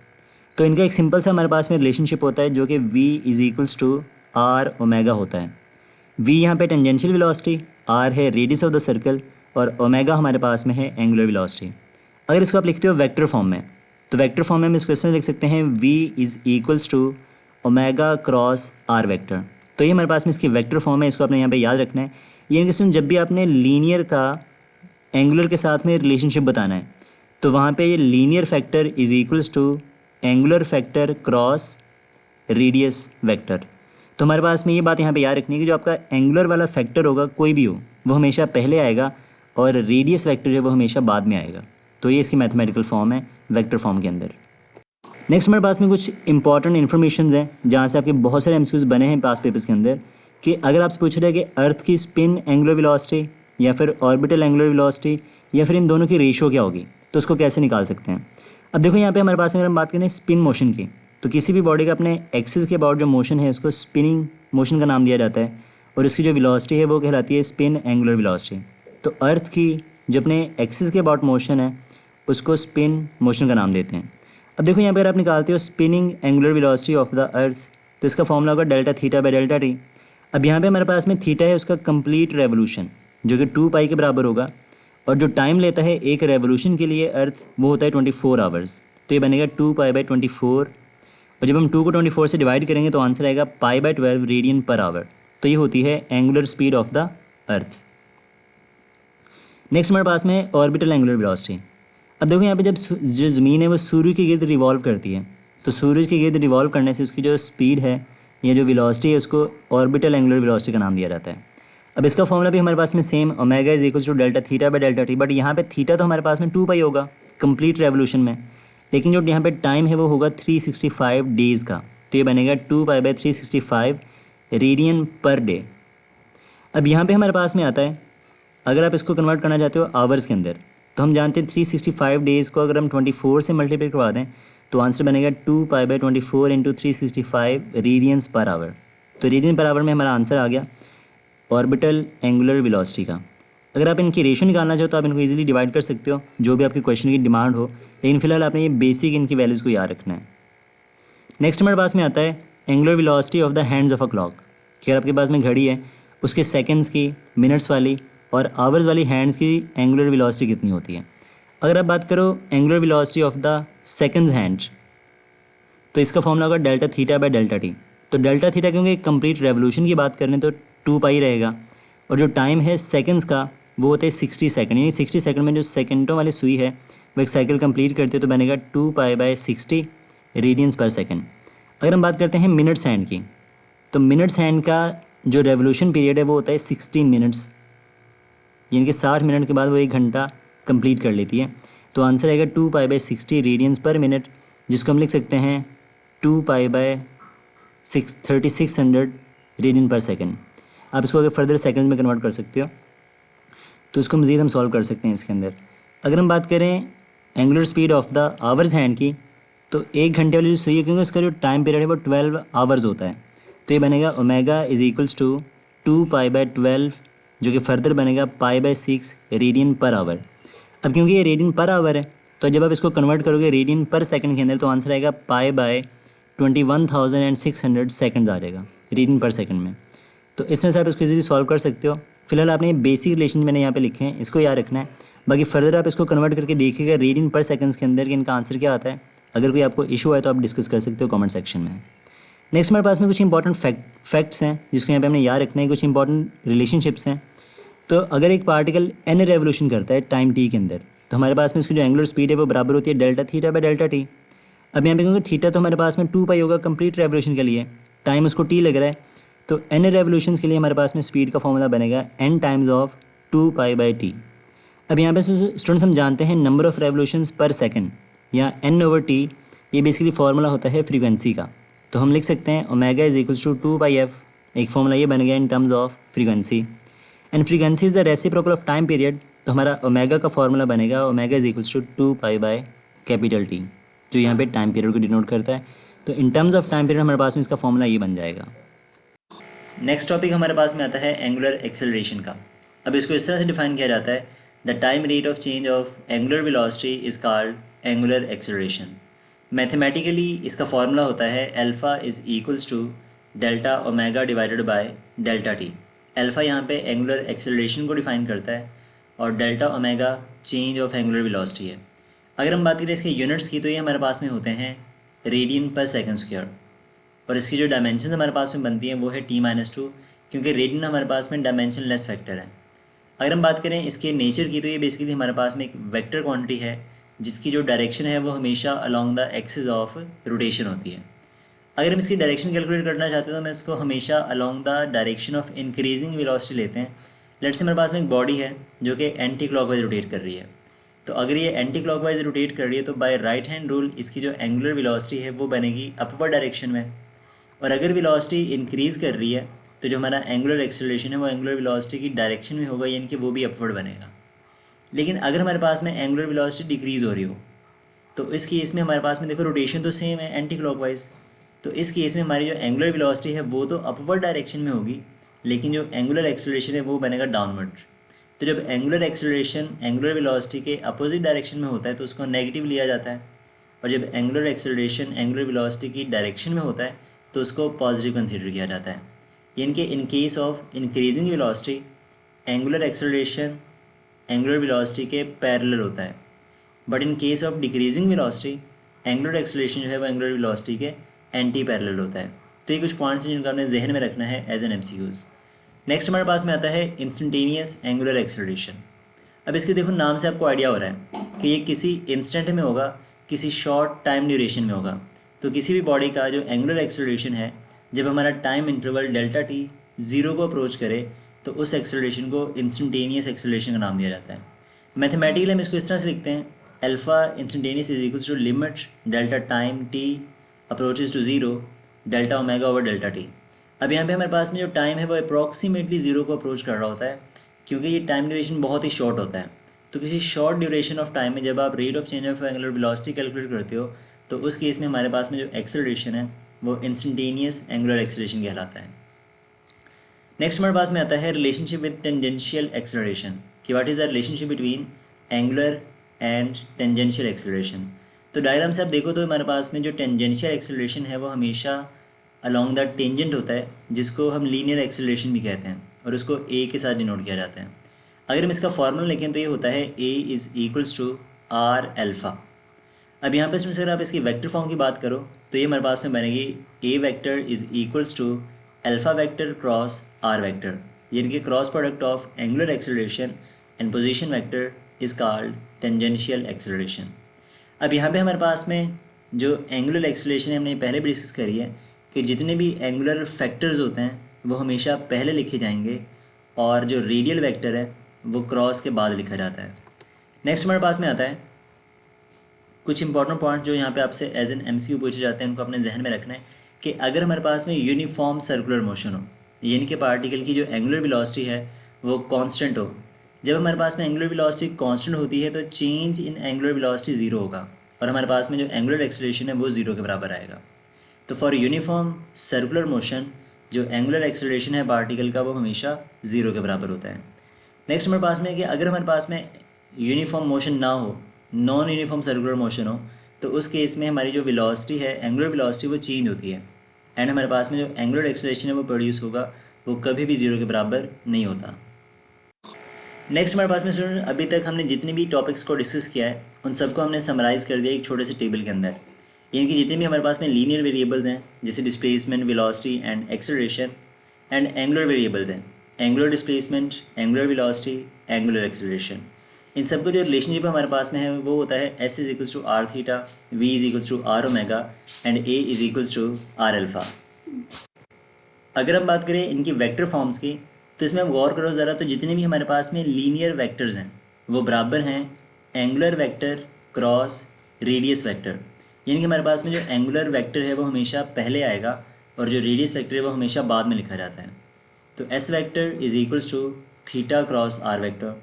तो इनका एक सिंपल सा हमारे पास में रिलेशनशिप होता है जो कि V is equals to R omega होता है। V यहाँ पे टेंजेंशियल वेलोसिटी, R है रेडियस ऑफ द सर्कल, और ओमेगा हमारे पास में है एंगुलर वेलोसिटी। अगर इसको आप लिखते हो वेक्टर फॉर्म में तो वेक्टर फॉर्म में हम इस क्वेश्चन लिख सकते हैं V is equals to omega cross R vector. तो ये हमारे पास में इसकी वेक्टर फॉर्म है, इसको आपने यहाँ पे याद रखना है। ये क्वेश्चन जब भी आपने लीनियर का एंगुलर के साथ में रिलेशनशिप बताना है तो वहाँ पे ये linear factor is equals to angular factor cross radius vector. तो हमारे पास में ये बात यहाँ पे याद रखनी है कि जो आपका एंगुलर वाला फैक्टर होगा कोई भी हो वो हमेशा पहले आएगा, और रेडियस वेक्टर है वो हमेशा बाद में आएगा। तो ये इसकी मैथमेटिकल फॉर्म है वेक्टर फॉर्म के अंदर। नेक्स्ट हमारे पास में कुछ इंपॉर्टेंट इन्फॉर्मेशन हैं जहाँ से आपके बहुत सारे MCQs बने हैं पास पेपर्स के अंदर। कि अगर आपसे पूछ रहा है कि अर्थ की स्पिन एंगुलर वेलोसिटी या फिर ऑर्बिटल एंगुलर वेलोसिटी या फिर इन दोनों की रेशियो क्या होगी, तो उसको कैसे निकाल सकते हैं। अब देखो यहाँ पे हमारे पास अगर हम बात करें स्पिन मोशन की, तो किसी भी बॉडी का अपने एक्सिस के अबाउट जो मोशन है उसको स्पिनिंग मोशन का नाम दिया जाता है, और उसकी जो वेलोसिटी है वो कहलाती है स्पिन एंगुलर वेलोसिटी। तो अर्थ की जो अपने एक्सिस के अबाउट मोशन है उसको स्पिन मोशन का नाम देते हैं। अब देखो यहाँ पर आप निकालते हो spinning angular velocity of the earth, तो इसका फॉर्मूला होगा delta theta by delta T. अब यहाँ पे हमारे पास में थीटा है उसका कंप्लीट रेवोल्यूशन जो कि 2 पाई के बराबर होगा, और जो टाइम लेता है एक रेवोल्यूशन के लिए अर्थ वो होता है 24 आवर्स, तो ये बनेगा 2 पाई/24। और जब हम 2 को 24 से डिवाइड करेंगे तो आंसर आएगा पाई/12 रेडियन पर आवर। तो ये होती है angular speed of the earth. Next हमारे पास में ऑर्बिटल एंगुलर वेलोसिटी। अब देखो यहाँ पे जब जो ज़मीन है वो सूर्य के गिर्द रिवॉल्व करती है, तो सूरज के गिर्द रिवॉल्व करने से उसकी जो स्पीड है या जो वेलोसिटी है उसको ऑर्बिटल एंगुलर वेलोसिटी का नाम दिया जाता है। अब इसका फॉर्मूला भी हमारे पास में same omega is equal to delta theta by delta T, but यहाँ पे थीटा तो हमारे पास में 2 पाई होगा कंप्लीट रेवोल्यूशन में, लेकिन जो यहाँ पे टाइम है वो होगा 365 डेज़ का, तो ये बनेगा 2 पाई/365 रेडियन पर डे। अब यहाँ पे हमारे पास में आता है अगर आप इसको कन्वर्ट करना चाहते हो आवर्स के अंदर, तो हम जानते हैं 365 डेज़ को अगर हम 24 से मल्टीप्लाई करवा दें तो आंसर बनेगा 2 पाई/24 इंटू 365 रेडियंस पर आवर। तो रेडियन पर आवर में हमारा आंसर आ गया ऑर्बिटल एंगुलर वेलोसिटी का। अगर आप इनकी रेशियो निकालना चाहो तो आप इनको इजीली डिवाइड कर सकते हो जो भी आपके क्वेश्चन की डिमांड हो, लेकिन फिलहाल आपने ये बेसिक इनकी वैल्यूज़ को याद रखना है। नेक्स्ट हमारे पास में आता है angular velocity of the hands of a clock, कि अगर आपके पास में घड़ी है उसके सेकेंड्स की, मिनट्स वाली और आवर्स वाली हैंड्स की एंगुलर वेलोसिटी कितनी होती है। अगर आप बात करो angular velocity of the seconds hand, तो इसका फॉर्मूला होगा delta theta by delta T. तो डेल्टा थीटा क्योंकि कंप्लीट रेवोल्यूशन की बात करें तो 2 पाई रहेगा, और जो टाइम है सेकंड्स का वो होता है 60 सेकंड, यानी 60 सेकंड में जो सेकंडों वाली सुई है वो एक साइकिल कंप्लीट करती है, तो बनेगा 2 पाई/60 रेडियंस पर सेकंड। अगर हम बात करते हैं मिनट्स हैंड की, तो मिनट्स हैंड का जो रेवोल्यूशन पीरियड है वो होता है 60 मिनट्स, यानी कि 60 मिनट के बाद वो 1 घंटा कंप्लीट कर लेती है। तो आंसर आएगा 2 पाई/60 रेडियंस पर मिनट, जिसको हम लिख सकते हैं 2 पाई/3600 रेडियन पर सेकंड। आप इसको अगर फर्दर सेकंड्स में कन्वर्ट कर सकते हो तो इसको मज़ीद हम सॉल्व कर सकते हैं इसके अंदर। अगर हम बात करें angular speed of the hours hand की, तो 1 घंटे वाली जो सुई है क्योंकि उसका जो टाइम पीरियड है वो 12 आवर्स होता है, तो ये बनेगा ओमेगा इज इक्वल्स टू 2 पाई/12 जो कि फर्दर बनेगा पाई/6 रेडियन पर आवर। अब क्योंकि ये रेडियन पर आवर है तो जब आप इसको कन्वर्ट करोगे रेडियन पर सेकंड के अंदर तो आंसर आएगा पाई/21,600 सेकंड्स आ जाएगा रेडियन पर सेकंड में। तो इस तरह से आप इसको इजीली सॉल्व कर सकते हो। फिलहाल आपने ये बेसिक रिलेशन मैंने यहाँ पे लिखे हैं, इसको याद रखना है। बाकी फर्दर आप इसको कन्वर्ट करके देखिएगा रेडियन पर सेकंड्स के अंदर कि इनका आंसर क्या आता है। अगर कोई आपको इशू है तो आप डिस्कस कर सकते हो कमेंट सेक्शन में। नेक्स्ट हमारे पास में कुछ इंपॉर्टेंट फैक्ट्स हैं जिसको यहाँ पे हमने याद रखना है, कुछ इंपॉर्टेंट रिलेशनशिप्स हैं। तो अगर एक पार्टिकल एन रेवोल्यूशन करता है टाइम टी के अंदर, तो हमारे पास में इसकी जो एंगुलर स्पीड है वो बराबर होती है delta theta by delta T. अब यहाँ पे क्योंकि थीटा तो हमारे पास में 2 पाई होगा कंप्लीट रेवोल्यूशन के लिए, टाइम उसको टी लग रहा है, तो एन रेवोल्यूशंस के लिए हमारे पास में स्पीड का फॉर्मूला बनेगा एन टाइम्स ऑफ 2 पाई/टी। अब यहाँ पे स्टूडेंट्स हम जानते हैं नंबर ऑफ़ रेवोल्यूशंस पर सेकंड या n/t, ये बेसिकली फार्मूला होता है फ्रीक्वेंसी का। तो हम लिख सकते हैं omega is equals to 2/f, एक फार्मूला ये बन गया इन terms of frequency, and frequency is the reciprocal of time period. तो हमारा ओमेगा का फार्मूला बनेगा ओमेगा इज इक्वल्स टू 2 पाई/T, जो यहाँ पे टाइम पीरियड को डिनोट करता है। तो in terms of time period हमारे पास में इसका फॉर्मूला ये बन जाएगा। नेक्स्ट टॉपिक हमारे पास में आता है एंगुलर एक्सेलरेशन का। अब इसको इस तरह से डिफाइन किया जाता है, the time rate of change of angular velocity is called angular acceleration. Mathematically इसका फार्मूला होता है alpha is equals to delta omega divided by delta T. Alpha यहाँ पे एंगुलर एक्सेलरेशन को डिफाइन करता है और delta omega change of angular velocity है। अगर हम बात करें इसके यूनिट्स की तो ये हमारे पास में होते हैं रेडियन पर सेकंड स्क्वायर, और इसकी जो डायमेंशन हमारे पास में बनती हैं वो है T-2, क्योंकि रेडियन हमारे पास में डायमेंशन लेस फैक्टर है। अगर हम बात करें इसके नेचर की तो ये बेसिकली हमारे पास में एक वेक्टर क्वांटिटी है जिसकी जो डायरेक्शन है वो हमेशा along the axis of rotation होती है। अगर हम इसकी डायरेक्शन कैलकुलेट करना चाहते हैं तो हम इसको हमेशा along the direction of increasing velocity लेते हैं। लेट्स से हमारे पास में एक बॉडी है जो कि एंटी क्लॉकवाइज रोटेट कर रही है, तो अगर ये एंटी क्लॉकवाइज रोटेट कर रही है तो बाय राइट हैंड रूल इसकी जो एंगुलर वेलोसिटी है वो बनेगी अपवर्ड डायरेक्शन में, और अगर वेलोसिटी इंक्रीज़ कर रही है तो जो हमारा एंगुलर एक्सेलरेशन है वो एंगुलर वेलोसिटी की डायरेक्शन में होगा, यानी कि वो भी अपवर्ड बनेगा। लेकिन अगर हमारे पास में एंगुलर वेलोसिटी डिक्रीज़ हो रही हो, तो इस केस में हमारे पास में देखो रोटेशन तो सेम है एंटी क्लॉकवाइज, तो इस केस में हमारी जो एंगुलर वेलोसिटी है वो तो अपवर्ड डायरेक्शन में होगी, लेकिन जो एंगुलर एक्सेलरेशन है वो बनेगा डाउनवर्ड। तो जब एंगुलर एक्सेलरेशन एंगुलर वेलोसिटी के अपोजिट डायरेक्शन में होता है तो उसको नेगेटिव लिया जाता है, और जब एंगुलर एक्सेलरेशन एंगुलर वेलोसिटी की डायरेक्शन में होता है तो उसको पॉजिटिव कंसीडर किया जाता है। यानी कि in case of increasing velocity angular acceleration angular velocity के पैरेलल होता है, but in case of decreasing velocity angular acceleration जो है वो एंगुलर वेलोसिटी के एंटी पैरेलल होता है। तो ये कुछ पॉइंट्स हैं जिनको आपने जहन में रखना है एज एन एमसीक्यूज। नेक्स्ट हमारे पास में आता है इंस्टेंटेनियस एंगुलर एक्सेलरेशन। अब इसके देखो नाम से आपको आइडिया हो रहा है कि ये किसी इंस्टेंट में होगा, किसी शॉर्ट टाइम ड्यूरेशन में होगा। तो किसी भी बॉडी का जो एंगुलर एक्सेलरेशन है, जब हमारा time interval delta T zero को अप्रोच करे तो उस एक्सेलरेशन को इंस्टेंटेनियस एक्सेलरेशन का नाम दिया जाता है। मैथमेटिकली हम इसको इस तरह से लिखते हैं, alpha instantaneous is equals to limit delta time T approaches to zero delta omega over delta T. अब यहाँ पे हमारे पास में जो टाइम है वो अप्रॉक्सीमेटली ज़ीरो को अप्रोच कर रहा होता है, क्योंकि ये टाइम ड्यूरेशन बहुत ही शॉर्ट होता है। तो किसी शॉर्ट ड्यूरेशन ऑफ टाइम में जब आप rate of change of angular velocity calculate करते हो तो उस केस में हमारे पास में जो एक्सेलरेशन है वो इंस्टेंटेनियस एंगुलर एक्सेलरेशन कहलाता है। नेक्स्ट हमारे पास में आता है रिलेशनशिप विद टेंजेंशियल एक्सेलरेशन, कि what is the relationship between angular and tangential acceleration. तो डायग्राम से आप देखो तो हमारे पास में जो टेंजेंशियल एक्सेलरेशन है वो हमेशा अलॉन्ग द टेंजेंट होता है, जिसको हम लीनियर एक्सेलरेशन भी कहते हैं, और उसको ए के साथ डिनोट किया जाता है। अगर हम इसका फॉर्मूला लिखें तो ये होता है A is equals to R alpha. अब यहाँ पे स्टूडेंट्स अगर आप इसकी वेक्टर फॉर्म की बात करो तो ये हमारे पास में बनेगी a vector is equals to alpha vector cross are vector, यानी कि cross product of angular acceleration and position vector is called tangential acceleration. अब यहाँ पे हमारे पास में जो एंगुलर एक्सेलरेशन है हमने पहले भी डिस्कस करी है कि जितने भी एंगुलर फैक्टर्स होते हैं वो हमेशा पहले लिखे जाएंगे, और जो रेडियल वेक्टर है वो क्रॉस के बाद लिखा जाता है। नेक्स्ट हमारे पास में आता है कुछ इंपॉर्टेंट पॉइंट जो यहाँ पे आपसे एज एन एमसीक्यू पूछे जाते हैं, उनको अपने जहन में रखना है कि अगर हमारे पास में यूनिफॉर्म सर्कुलर मोशन हो, यानी कि पार्टिकल की जो एंगुलर वेलोसिटी है वो कांस्टेंट हो। जब हमारे पास में एंगुलर वेलोसिटी कांस्टेंट होती है तो चेंज इन एंगुलर वेलोसिटी ज़ीरो होगा, और हमारे पास में जो एंगुलर एक्सेलरेशन है वो ज़ीरो के बराबर आएगा। तो फॉर यूनिफॉर्म सर्कुलर मोशन जो एंगुलर एक्सेलरेशन है पार्टिकल का वो हमेशा ज़ीरो के बराबर होता है। नेक्स्ट हमारे पास में कि अगर हमारे पास में यूनिफॉर्म मोशन ना हो, नॉन यूनिफॉर्म सर्कुलर मोशन हो, तो उस केस में हमारी जो वेलोसिटी है एंगुलर वेलोसिटी वो चेंज होती है, एंड हमारे पास में जो एंगुलर एक्सेलरेशन है वो प्रोड्यूस होगा वो कभी भी ज़ीरो के बराबर नहीं होता। नेक्स्ट हमारे पास में स्टूडेंट अभी तक हमने जितने भी टॉपिक्स को डिस्कस किया है उन सबको हमने समराइज़ कर दिया एक छोटे से टेबल के अंदर, यानी कि जितने भी हमारे पास में लीनियर वेरिएबल्स हैं जैसे displacement, velocity and acceleration, and angular variables हैं angular displacement, angular velocity, angular acceleration. इन सबको जो रिलेशनशिप हमारे पास में है वो होता है S is equals to R theta, V is equals to are omega and A is equals to are alpha. अगर हम बात करें इनकी वेक्टर फॉर्म्स की तो इसमें हम गौर करो ज़रा, तो जितने भी हमारे पास में लीनियर वेक्टर्स हैं वो बराबर हैं angular vector cross radius vector, यानी कि हमारे पास में जो एंगुलर वेक्टर है वो हमेशा पहले आएगा और जो रेडियस वेक्टर है वो हमेशा बाद में लिखा जाता है। तो S vector is equals to theta cross are vector,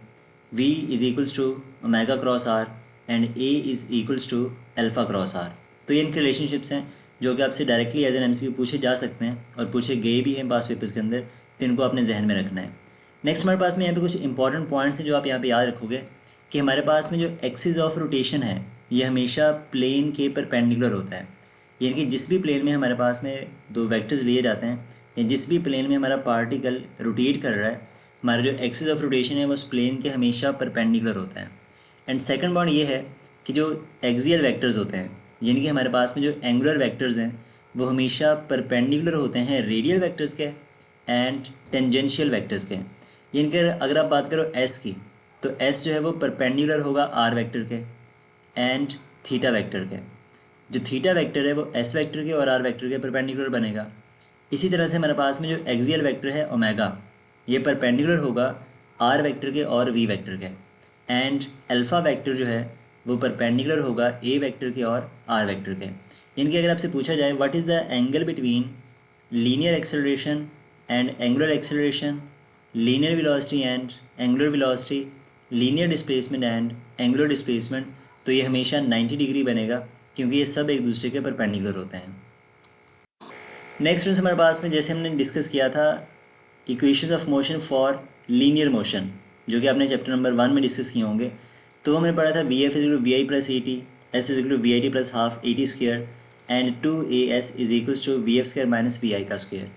V is equals to omega cross R and A is equals to alpha cross R. तो ये इनके रिलेशनशिप्स हैं जो कि आपसे डायरेक्टली एज एन एमसीक्यू पूछे जा सकते हैं और पूछे गए भी हैं पास पेपर्स के अंदर, तो इनको अपने जहन में रखना है। नेक्स्ट हमारे पास में यहाँ पे कुछ इंपॉर्टेंट पॉइंट्स हैं जो आप यहाँ पे याद रखोगे कि हमारे पास में जो एक्सिस ऑफ रोटेशन है ये हमेशा प्लेन के परपेंडिकुलर होता है, यानी कि जिस भी प्लेन में हमारे पास में दो वेक्टर्स लिए जाते हैं या जिस भी प्लेन में हमारा पार्टिकल रोटेट कर रहा है, हमारा जो एक्सिस ऑफ रोटेशन है वो उस प्लेन के हमेशा परपेंडिकुलर होता है। एंड सेकंड पॉइंट ये है कि जो एक्सियल वेक्टर्स होते हैं, यानी कि हमारे पास में जो एंगुलर वेक्टर्स हैं वो हमेशा परपेंडिकुलर होते हैं रेडियल वेक्टर्स के एंड टेंजेंशियल वेक्टर्स के। यानी कि अगर आप बात करो एस की तो एस जो है वो परपेंडिकुलर होगा आर वेक्टर के एंड थीटा वेक्टर के। जो थीटा वेक्टर है वो एस वेक्टर के और आर वेक्टर के परपेंडिकुलर बनेगा। इसी तरह से हमारे पास में जो एक्सियल वेक्टर है ओमेगा, ये परपेंडिकुलर होगा आर वेक्टर के और वी वेक्टर के, एंड अल्फ़ा वेक्टर जो है वो परपेंडिकुलर होगा ए वेक्टर के और आर वेक्टर के। इनके अगर आपसे पूछा जाए what is the angle between linear acceleration and angular acceleration, linear velocity and angular velocity, linear displacement and angular displacement, तो ये हमेशा 90 डिग्री बनेगा क्योंकि ये सब एक दूसरे के परपेंडिकुलर होते हैं। नेक्स्ट फ्रेंड्स हमारे पास में जैसे हमने डिस्कस किया था equations of motion for linear motion, जो कि आपने चैप्टर नंबर 1 में डिस्कस किए होंगे। तो हमने पढ़ा था v f is equal to v i plus a t, s is equal to v i t plus half a t square and 2as is equals to v f square minus v i का square.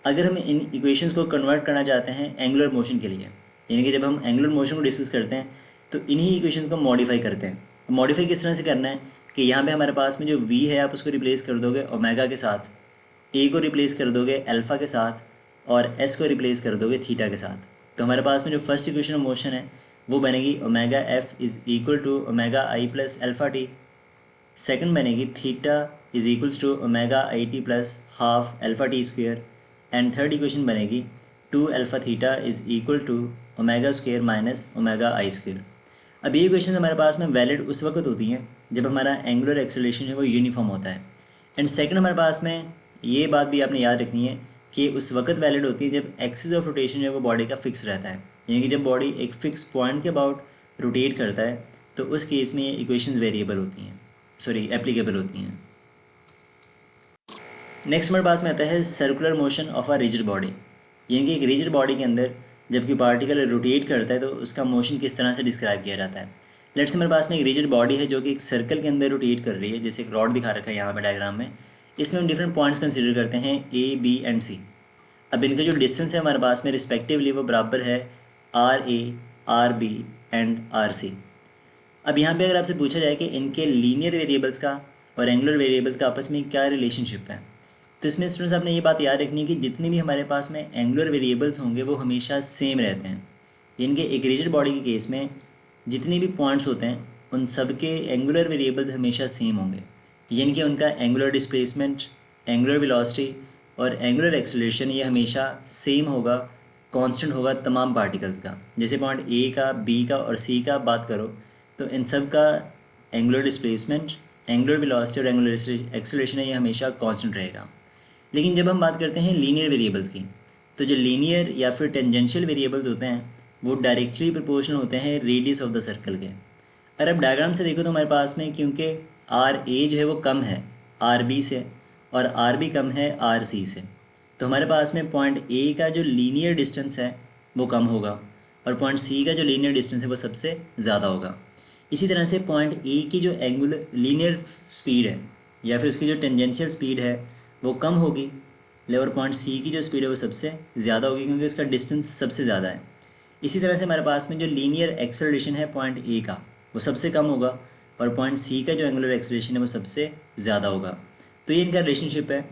अगर हम इन equations को convert करना चाहते हैं angular motion के लिए, यानी कि जब हम एंगुलर मोशन को डिस्कस करते हैं तो इन्हीं इक्वेशंस को मॉडिफाई करते हैं। मॉडिफाई किस तरह से करना है कि यहाँ पे हमारे पास में जो v है आप उसको रिप्लेस कर दोगे ओमेगा के साथ, a को रिप्लेस कर दोगे अल्फ़ा के साथ और s को रिप्लेस कर दोगे थीटा के साथ। तो हमारे पास में जो फर्स्ट इक्वेशन ऑफ मोशन है वो बनेगी omega f is equal to omega i plus alpha t. Second बनेगी theta is equals to omega i t plus half alpha t square. And third equation बनेगी 2 alpha theta is equal to omega square minus omega i square. अब ये equation हमारे पास में valid उस वक्त होती हैं जब हमारा एंगुलर एक्सेलरेशन है वो यूनिफॉर्म होता है। एंड सेकंड हमारे पास में ये बात भी आपने याद रखनी है कि उस वक्त वैलिड होती है जब एक्सिस ऑफ रोटेशन जो है वो बॉडी का फिक्स रहता है, यानी कि जब बॉडी एक फिक्स पॉइंट के अबाउट रोटेट करता है तो उस केस में ये इक्वेशंस वेरिएबल होती हैं, एप्लीकेबल होती हैं। नेक्स्ट हमारे पास में आता है circular motion of a rigid body, यानी कि एक रिजिड बॉडी के अंदर जबकि पार्टिकल रोटेट करता है तो उसका मोशन किस तरह से डिस्क्राइब किया जाता है। लेट्स हमारे पास में एक रिजिड बॉडी है जो कि एक सर्कल के अंदर रोटेट कर रही है, जैसे एक रॉड दिखा रखा है यहाँ पे डायग्राम में। इसमें हम डिफरेंट पॉइंट्स कंसीडर करते हैं ए, बी एंड सी। अब इनका जो डिस्टेंस है हमारे पास में रिस्पेक्टिवली वो बराबर है R A, R B and R C. अब यहाँ पे अगर आपसे पूछा जाए कि इनके लीनियर वेरिएबल्स का और एंगुलर वेरिएबल्स का आपस में क्या रिलेशनशिप है, तो इसमें स्टूडेंट्स आपने ये बात याद रखनी है कि जितने भी हमारे पास में एंगुलर वेरिएबल्स होंगे वो हमेशा सेम रहते हैं। इनके एक रिजिड बॉडी के केस में जितने भी पॉइंट्स होते हैं उन सब के एंगुलर वेरिएबल्स हमेशा सेम होंगे, यानी कि उनका एंगुलर डिस्प्लेसमेंट, एंगुलर वेलोसिटी और एंगुलर एक्सेलरेशन ये हमेशा सेम होगा, कांस्टेंट होगा तमाम पार्टिकल्स का। जैसे पॉइंट ए का, बी का और सी का बात करो तो इन सब का एंगुलर डिस्प्लेसमेंट, एंगुलर वेलोसिटी और एंगुलर एक्सेलरेशन है ये हमेशा कांस्टेंट रहेगा। लेकिन जब हम बात करते हैं लीनियर वेरिएबल्स की, तो जो लीनियर या फिर टेंजेंशियल वेरिएबल्स होते हैं वो डायरेक्टली प्रोपोर्शनल होते हैं रेडियस ऑफ द सर्कल के। अगर आप डायग्राम से देखो तो हमारे पास में क्योंकि आर ए जो है वो कम है आर बी से और आर बी कम है आर सी से, तो हमारे पास में पॉइंट ए का जो लीनियर डिस्टेंस है वो कम होगा और पॉइंट सी का जो लीनियर डिस्टेंस है वो सबसे ज़्यादा होगा। इसी तरह से पॉइंट ए की जो एंगुलर लीनियर स्पीड है या फिर उसकी जो टेंजेंशियल स्पीड है वो कम होगी, और पॉइंट सी की जो स्पीड है वो सबसे ज़्यादा होगी क्योंकि उसका डिस्टेंस सबसे ज़्यादा है। इसी तरह से हमारे पास में जो लीनियर एक्सेलरेशन है पॉइंट ए का वो सबसे कम होगा और पॉइंट सी का जो एंगुलर एक्सेलरेशन है वो सबसे ज़्यादा होगा। तो ये इनका रिलेशनशिप है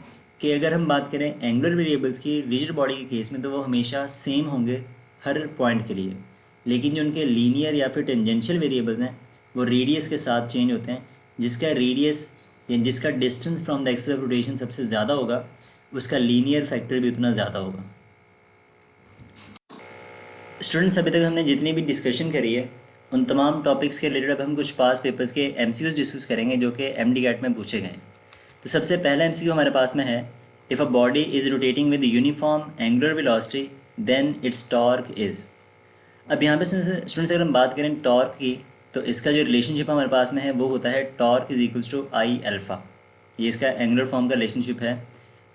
कि अगर हम बात करें एंगुलर वेरिएबल्स की रिजिड बॉडी के केस में तो वो हमेशा सेम होंगे हर पॉइंट के लिए, लेकिन जो उनके लीनियर या फिर टेंजेंशियल वेरिएबल्स हैं वो रेडियस के साथ चेंज होते हैं। जिसका रेडियस या जिसका distance from the axis of rotation सबसे ज़्यादा होगा उसका लीनियर फैक्टर भी उतना ज़्यादा होगा। स्टूडेंट्स अभी तक हमने जितनी भी डिस्कशन करी है उन तमाम टॉपिक्स के रिलेटेड अब हम कुछ पास पेपर्स के एमसीक्यूज डिस्कस करेंगे जो कि एमडीगैट में पूछे गए। तो सबसे पहला एमसीक्यू हमारे पास में है, if a body is rotating with uniform angular velocity then its torque is. अब यहाँ पे स्टूडेंट्स अगर हम बात करें टॉर्क की तो इसका जो रिलेशनशिप हमारे पास में है वो होता है torque is equals to I alpha. ये इसका एंगुलर फॉर्म का रिलेशनशिप है,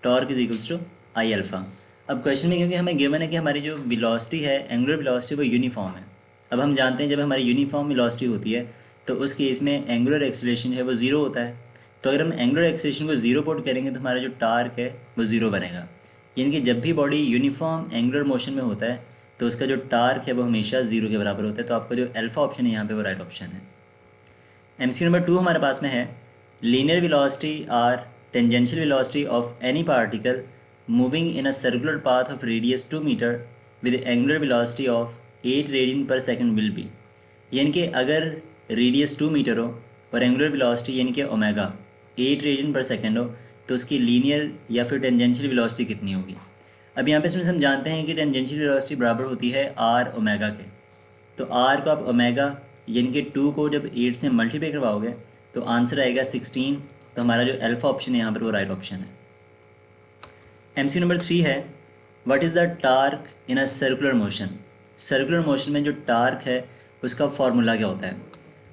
torque is equals to I alpha. अब क्वेश्चन में क्योंकि हमें गिवन है कि हमारी जो वेलोसिटी है एंगुलर वेलोसिटी वो यूनिफॉर्म है। अब हम जानते हैं जब हमारी यूनिफॉर्म वेलोसिटी होती है तो उस केस में एंगुलर एक्सेलरेशन है वो ज़ीरो होता है। तो अगर हम एंगुलर एक्सेलरेशन को ज़ीरो पुट करेंगे तो हमारा जो टार्क है वो ज़ीरो बनेगा, यानी कि जब भी बॉडी यूनिफॉर्म एंगुलर मोशन में होता है तो उसका जो टार्क है वो हमेशा ज़ीरो के बराबर होता है। तो आपका जो अल्फ़ा ऑप्शन है यहाँ पे वो राइट ऑप्शन है। एमसीक्यू नंबर 2 हमारे पास में है, linear velocity or tangential velocity of any particle moving in a circular path of radius 2 metre with angular velocity of 8 radian per second will be. यानी कि अगर रेडियस 2 मीटर हो और एंगुलर वेलोसिटी यानी कि ओमेगा 8 रेडियन पर सेकंड हो तो उसकी लीनियर या फिर टेंजेंशियल वेलोसिटी कितनी होगी। अब यहाँ पे स्टूडेंट्स हम जानते हैं कि टेंजेंशियल वेलोसिटी बराबर होती है आर ओमेगा के। तो आर को आप ओमेगा यानी कि 2 को जब 8 से मल्टीप्लाई करवाओगे तो आंसर आएगा 16। तो हमारा जो अल्फ़ा ऑप्शन है यहाँ पर वो राइट ऑप्शन है। एमसीक्यू नंबर 3 है, what is the torque in a circular motion. Circular motion में जो टार्क है उसका फॉर्मूला क्या होता है।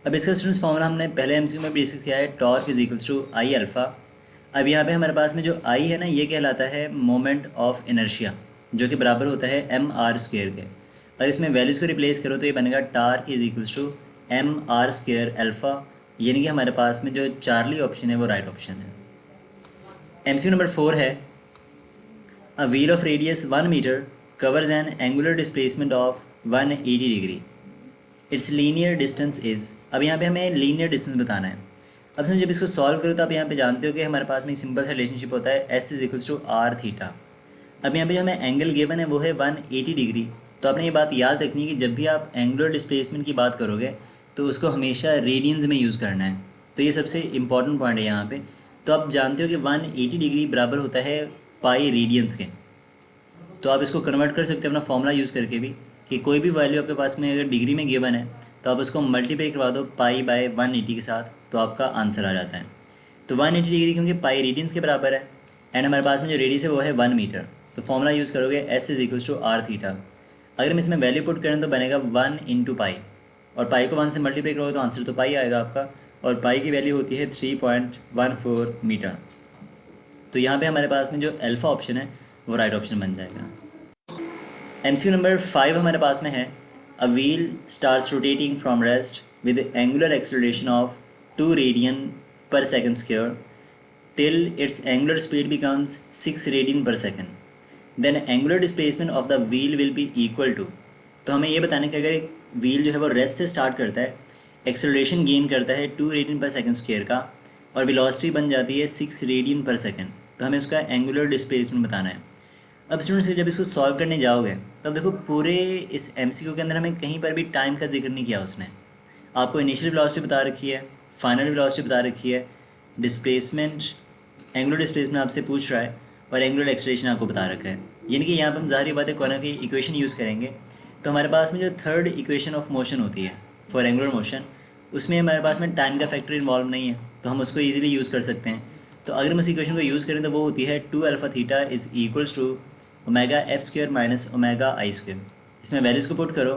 अब इसका स्टूडेंट्स फॉर्मूला हमने पहले एमसीक्यू में भी डिस्कस किया है, torque is equals to I alpha. अब यहाँ पे हमारे पास में जो आई है ना, ये कहलाता है मोमेंट ऑफ इनर्शिया, जो कि बराबर होता है एम आर स्क्वेयर के। और इसमें वैल्यूज़ को रिप्लेस करो तो ये बनेगा torque is equals to M R square alpha, यानी कि हमारे पास में जो चार्ली ऑप्शन है वो राइट ऑप्शन है। एमसीक्यू नंबर 4 है, A wheel of radius 1 meter covers an angular displacement of 180 degree. Its linear distance is। अब यहाँ पे हमें लीनियर डिस्टेंस बताना है। अब समझो जब इसको सॉल्व करो तो आप यहाँ पे जानते हो कि हमारे पास में एक सिंपल सा रिलेशनशिप होता है S is equals to R theta. अब यहाँ पे जो हमें एंगल गिवन है वो है 180 डिग्री। तो आपने ये बात याद रखनी है कि जब भी आप एंगुलर डिस्प्लेसमेंट की बात करोगे तो उसको हमेशा रेडियंस में यूज़ करना है। तो ये सबसे इंपॉर्टेंट पॉइंट है यहाँ पे। तो आप जानते हो कि 180 डिग्री बराबर होता है पाई रेडियंस के। तो आप इसको कन्वर्ट कर सकते हो अपना फॉर्मूला यूज़ करके भी, कि कोई भी वैल्यू आपके पास में अगर डिग्री में गिवन है तो आप उसको मल्टीप्लाई करवा दो पाई बाय 180 के साथ, तो आपका आंसर आ जाता है। तो 180 डिग्री क्योंकि पाई रेडियंस के बराबर है एंड हमारे पास में जो रेडियस है वो है 1 मीटर। तो फॉर्मूला यूज़ करोगे S is equals to R theta. अगर हम इसमें वैल्यू पुट करें तो बनेगा 1 इंटू पाई, और पाई को 1 से मल्टीप्लाई करोगे तो आंसर तो पाई आएगा आपका, और पाई की वैल्यू होती है 3.14 मीटर। तो यहाँ पे हमारे पास में जो अल्फ़ा ऑप्शन है वो राइट ऑप्शन बन जाएगा। एमसीक्यू नंबर 5 हमारे पास में है, a wheel starts rotating from rest with angular acceleration of 2 radian per second square till its angular speed becomes 6 radian per second, then angular displacement of the wheel will be equal to. तो हमें ये बताना है कि अगर एक wheel जो है वो रेस्ट से स्टार्ट करता है, एक्सेलरेशन गेन करता है 2 रेडियन पर सेकंड स्क्वायर का, और वेलोसिटी बन जाती है 6 रेडियन पर सेकंड, तो हमें उसका एंगुलर डिस्प्लेसमेंट बताना है। अब स्टूडेंट्स जब इसको सॉल्व करने जाओगे तब देखो पूरे इस एमसीक्यू के अंदर हमें कहीं पर भी टाइम का जिक्र नहीं किया उसने। आपको इनिशियल वेलोसिटी बता रखी है, फाइनल वेलोसिटी बता रखी है, डिस्प्लेसमेंट एंगुलर डिस्प्लेसमेंट आपसे पूछ रहा है, और एंगुलर एक्सेलरेशन आपको बता रखा है। यानी कि यहाँ पर हम ज़ाहिर बात है कॉर्नर की इक्वेशन यूज़ करेंगे। तो हमारे पास में जो थर्ड इक्वेशन ऑफ मोशन होती है फॉर एंगुलर मोशन, उसमें हमारे पास में टाइम का फैक्टर इन्वॉल्व नहीं है, तो हम उसको ईजिली यूज़ कर सकते हैं। तो अगर हम उस इक्वेशन को यूज़ करें तो वो होती है 2 alpha theta is equals to omega F square minus omega I square. इसमें वैल्यूज़ को पुट करो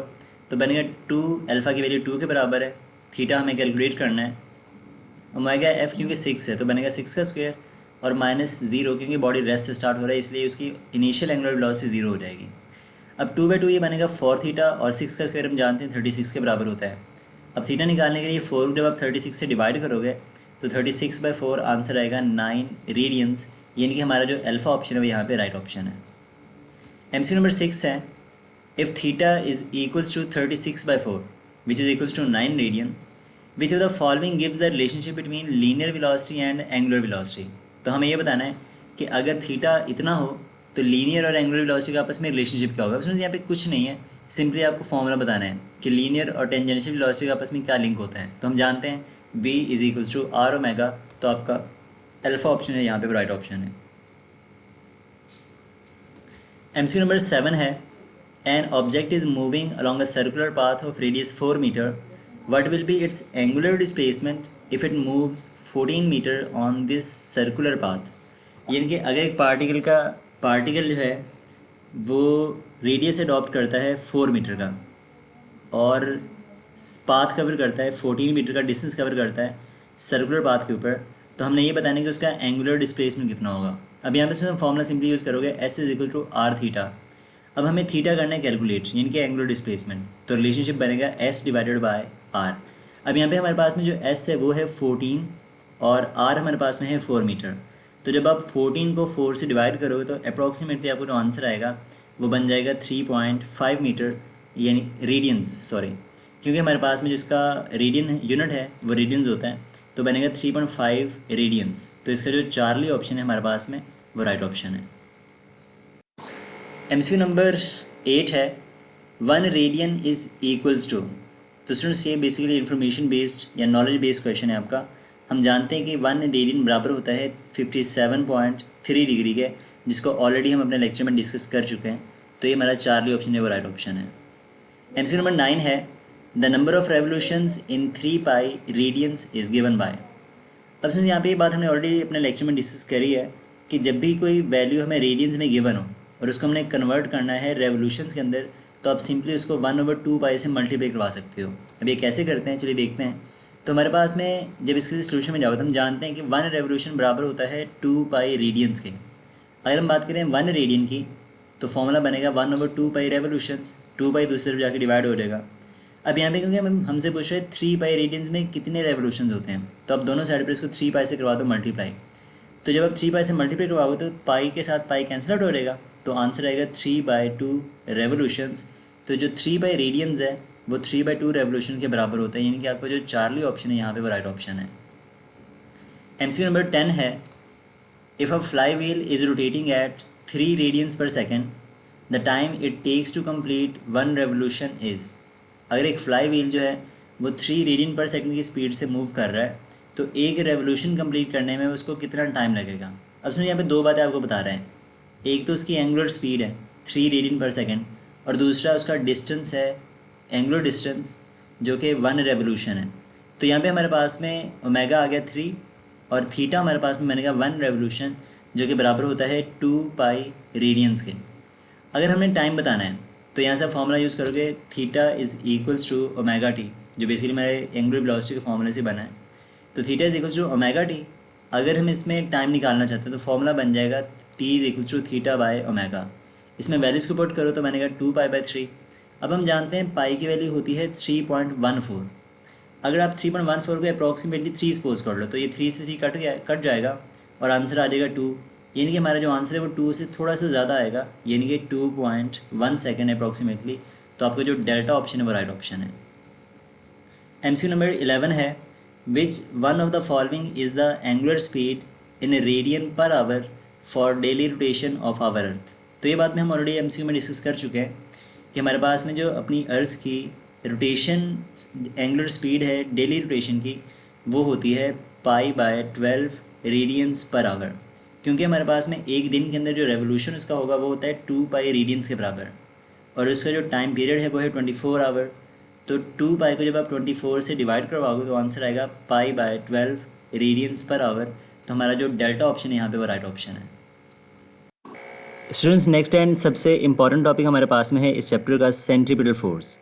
तो बनेगा 2 अल्फ़ा की वैल्यू 2 के बराबर है, थीटा हमें कैलकुलेट करना है, ओमेगा एफ क्योंकि 6 है तो बनेगा 6 का स्क्वायर, और माइनस 0 क्योंकि बॉडी रेस्ट से स्टार्ट हो रहा है इसलिए उसकी इनिशियल एंगुलर वेलोसिटी 0 हो जाएगी। अब 2/2 ये बनेगा 4 थीटा, और 6 का स्क्वायर हम जानते हैं 36 के बराबर होता है। अब थीटा निकालने के लिए 4 जब आप 36 से डिवाइड करोगे तो 36/4 आंसर आएगा 9 रेडियंस, यानी कि हमारा जो अल्फ़ा ऑप्शन है वो यहाँ पे राइट ऑप्शन है। एमसीक्यू नंबर 6 है, if theta is equals to 36/4 which is equals to 9 radian, which of the following gives the relationship between linear velocity and angular velocity. तो हमें ये बताना है कि अगर थीटा इतना हो तो लीनियर और एंगुलर वेलोसिटी का आपस में रिलेशनशिप क्या होगा। समझिए यहाँ पे कुछ नहीं है, सिंपली आपको फॉर्मूला बताना है कि लीनियर और टेंजेंशियल वेलोसिटी का आपस में क्या लिंक होता है। तो हम जानते हैं v is equals to are omega, तो आपका अल्फ़ा ऑप्शन है यहाँ पे राइट ऑप्शन है। एमसीक्यू नंबर 7 है, an object is moving along a circular path of radius 4 metre, what will be its angular displacement if it moves 14 metre on this circular path। यानी कि अगर एक particle जो है वो रेडियस अडॉप्ट करता है 4 मीटर का, और पाथ कवर करता है 14 मीटर का डिस्टेंस कवर करता है सर्कुलर पाथ के ऊपर, तो हमने ये बताना है कि उसका एंगुलर डिस्प्लेसमेंट कितना होगा। अब यहाँ पे फॉर्मूला सिंपली यूज़ करोगे S is equal to R theta. अब हमें थीटा करना है कैलकुलेट, यानी कि एंगुलर डिस्प्लेसमेंट, तो रिलेशनशिप बनेगा एस डिवाइडेड बाय आर। अब यहाँ पे हमारे पास में जो एस है वो है 14 और आर हमारे पास में है 4 मीटर। तो जब आप 14 को 4 से डिवाइड करोगे तो अप्रॉक्सीमेटली आपको जो आंसर आएगा वो बन जाएगा 3.5 मीटर, यानी रेडियंस, सॉरी, क्योंकि हमारे पास में जो इसका रेडियन यूनिट है वो रेडियंस होता है, तो बनेगा 3.5 रेडियंस। तो इसका जो चार्ली ऑप्शन है हमारे पास में वो राइट ऑप्शन है। एमसीक्यू नंबर 8 है, 1 रेडियन इज़ इक्वल्स टू। तो स्टूडेंट्स ये बेसिकली इन्फॉर्मेशन बेस्ड या नॉलेज बेस्ड क्वेश्चन है आपका। हम जानते हैं कि 1 रेडियन बराबर होता है 57.3 डिग्री के, जिसको ऑलरेडी हम अपने लेक्चर में डिस्कस कर चुके हैं। तो ये हमारा चार्ली ऑप्शन है वो राइट ऑप्शन है। एमसीक्यू नंबर 9 है, the number of revolutions in 3 pi radiance is given bye. अब सुनिए यहाँ पे ये बात हमने ऑलरेडी अपने लेक्चर में डिस्कस करी है कि जब भी कोई वैल्यू हमें रेडियंस में गिवन हो और उसको हमने कन्वर्ट करना है रेवोल्यूशंस के अंदर, तो आप सिंपली उसको 1/2 पाई से मल्टीप्लाई करवा सकते हो। अब ये कैसे करते हैं चलिए देखते हैं। तो हमारे पास में जब इसके सोल्यूशन में जाओ तो हम जानते हैं कि 1 रेवोल्यूशन बराबर होता है 2 पाई रेडियंस के। अगर हम बात करें 1 रेडियन की तो फॉर्मूला बनेगा 1/2 पाई रेवोल्यूशंस, 2 पाई दूसरी तरफ जाके डिवाइड हो जाएगा। अब यहाँ पे क्योंकि हम हमसे पूछ रहे हैं 3 पाई रेडियंस में कितने रेवोल्यूशन होते हैं, तो अब दोनों साइड पर इसको 3 पाई से करवा दो मल्टीप्लाई। तो जब आप 3 पाई से मल्टीप्लाई करवाओगे तो पाई के साथ पाई कैंसिल आउट हो जाएगा, तो आंसर आएगा 3/2 रेवोल्यूशंस। तो जो 3 पाई रेडियंस है वो 3/2 रेवोल्यूशन के बराबर होता है, यानी कि आपका जो चार्ली ऑप्शन है यहाँ पे वो राइट ऑप्शन है। एमसीक्यू नंबर 10 है, if a flywheel is rotating at 3 radians per second, the time it takes to complete 1 revolution is. अगर एक फ्लाई व्हील जो है वो 3 रेडियन पर सेकेंड की स्पीड से मूव कर रहा है तो एक रेवोल्यूशन कंप्लीट करने में उसको कितना टाइम लगेगा। अब सुनिए यहाँ पे दो बातें आपको बता रहे हैं, एक तो उसकी एंगुलर स्पीड है 3 रेडियन पर सेकेंड, और दूसरा उसका डिस्टेंस है एंगुलर डिस्टेंस जो कि 1 रेवोल्यूशन है। तो यहाँ पे हमारे पास में ओमेगा आ गया 3 और थीटा हमारे पास में बनेगा 1 रेवोल्यूशन जो कि बराबर होता है 2 पाई रेडियंस के। अगर हमने टाइम बताना है तो यहाँ से फॉर्मूला यूज़ करोगे, theta is equals to omega T, जो बेसिकली मेरे एंगुलर वेलोसिटी के फॉर्मूले से बना है। तो theta is equals to omega T. अगर हम इसमें टाइम निकालना चाहते हैं तो फॉर्मूला बन जाएगा T is equals to theta by omega. इसमें वैल्यूज़ को पुट करो तो बनेगा 2 पाई/3। अब हम जानते हैं पाई की वैल्यू होती है 3.14। अगर आप 3.14 को अप्रॉक्सीमेटली 3 सपोज कर लो तो ये 3 से 3 कट जाएगा और आंसर आ जाएगा 2, यानी कि हमारा जो आंसर है वो 2 से थोड़ा सा ज़्यादा आएगा, यानी कि 2.1 सेकेंड अप्रॉक्सीमेटली। तो आपका जो डेल्टा ऑप्शन है वो राइट ऑप्शन है। एमसीक्यू नंबर 11 है, which one of the following is the angular speed in radian per hour for daily rotation of our earth. तो ये बात में हम ऑलरेडी एमसीक्यू में डिस्कस कर चुके हैं कि हमारे पास में जो अपनी अर्थ की रोटेशन एंगुलर स्पीड है डेली रोटेशन की वो होती है पाई/12 रेडियंस पर आवर, क्योंकि हमारे पास में एक दिन के अंदर जो रेवोल्यूशन उसका होगा वो होता है 2 पाई रेडियंस के बराबर, और उसका जो टाइम पीरियड है वो है 24 आवर। तो 2 पाई को जब आप 24 से डिवाइड करवाओगे तो आंसर आएगा पाई/12 रेडियंस पर आवर। तो हमारा जो डेल्टा ऑप्शन है यहाँ पे वो राइट ऑप्शन है। स्टूडेंट्स, नेक्स्ट एंड सबसे इंपॉर्टेंट टॉपिक हमारे पास में है इस चैप्टर का सेंट्रीपिटल फोर्स।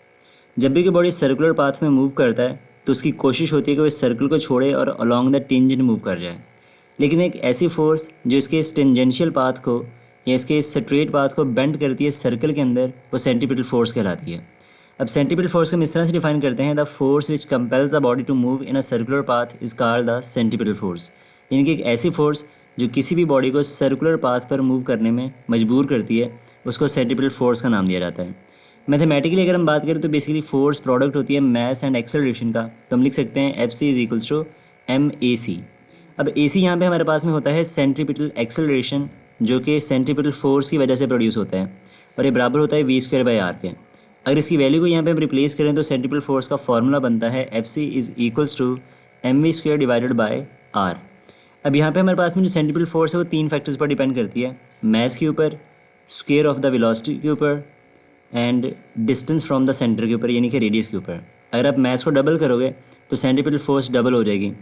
जब भी कोई बॉडी सर्कुलर पाथ में मूव करता है तो उसकी कोशिश होती है कि वो इस सर्कल को छोड़े और अलॉन्ग द टेंजेंट मूव कर जाए, लेकिन एक ऐसी फोर्स जो इसके इस टेंजेंशियल पाथ को या इसके इस स्ट्रेट पाथ को बेंड करती है सर्कल के अंदर, वो सेंट्रीपिटल फोर्स कहलाती है। अब सेंट्रीपिटल फोर्स को हम इस तरह से डिफाइन करते हैं, the force which compels the body to move in a circular path is called the centripetal force, यानी कि एक ऐसी फोर्स जो किसी भी बॉडी को सर्कुलर पाथ पर मूव करने में मजबूर करती है उसको सेंट्रीपिटल फोर्स का नाम दिया जाता है। मैथमेटिकली अगर हम बात करें तो बेसिकली फोर्स प्रोडक्ट होती है मैस एंड एक्सेलरेशन का, तो हम लिख सकते हैं FC is equals to MAC। अब AC यहाँ पे हमारे पास में होता है सेंट्रीपिटल एक्सेलरेशन जो कि सेंट्रीपिटल फोर्स की वजह से प्रोड्यूस होता है, और ये बराबर होता है V²/R के। अगर इसकी वैल्यू को यहाँ पे हम रिप्लेस करें तो सेंट्रीपिटल फोर्स का फॉर्मूला बनता है FC is equals to mv²/R। अब यहाँ पे हमारे पास में जो सेंट्रीपिटल फोर्स है वो 3 फैक्टर्स पर डिपेंड करती है, मैस के ऊपर, स्क्वायर ऑफ द वेलोसिटी के ऊपर and distance from the centre के ऊपर, यानी कि रेडियस के ऊपर। अगर आप मैस को डबल करोगे तो सेंट्रीपिटल फोर्स डबल हो जाएगी।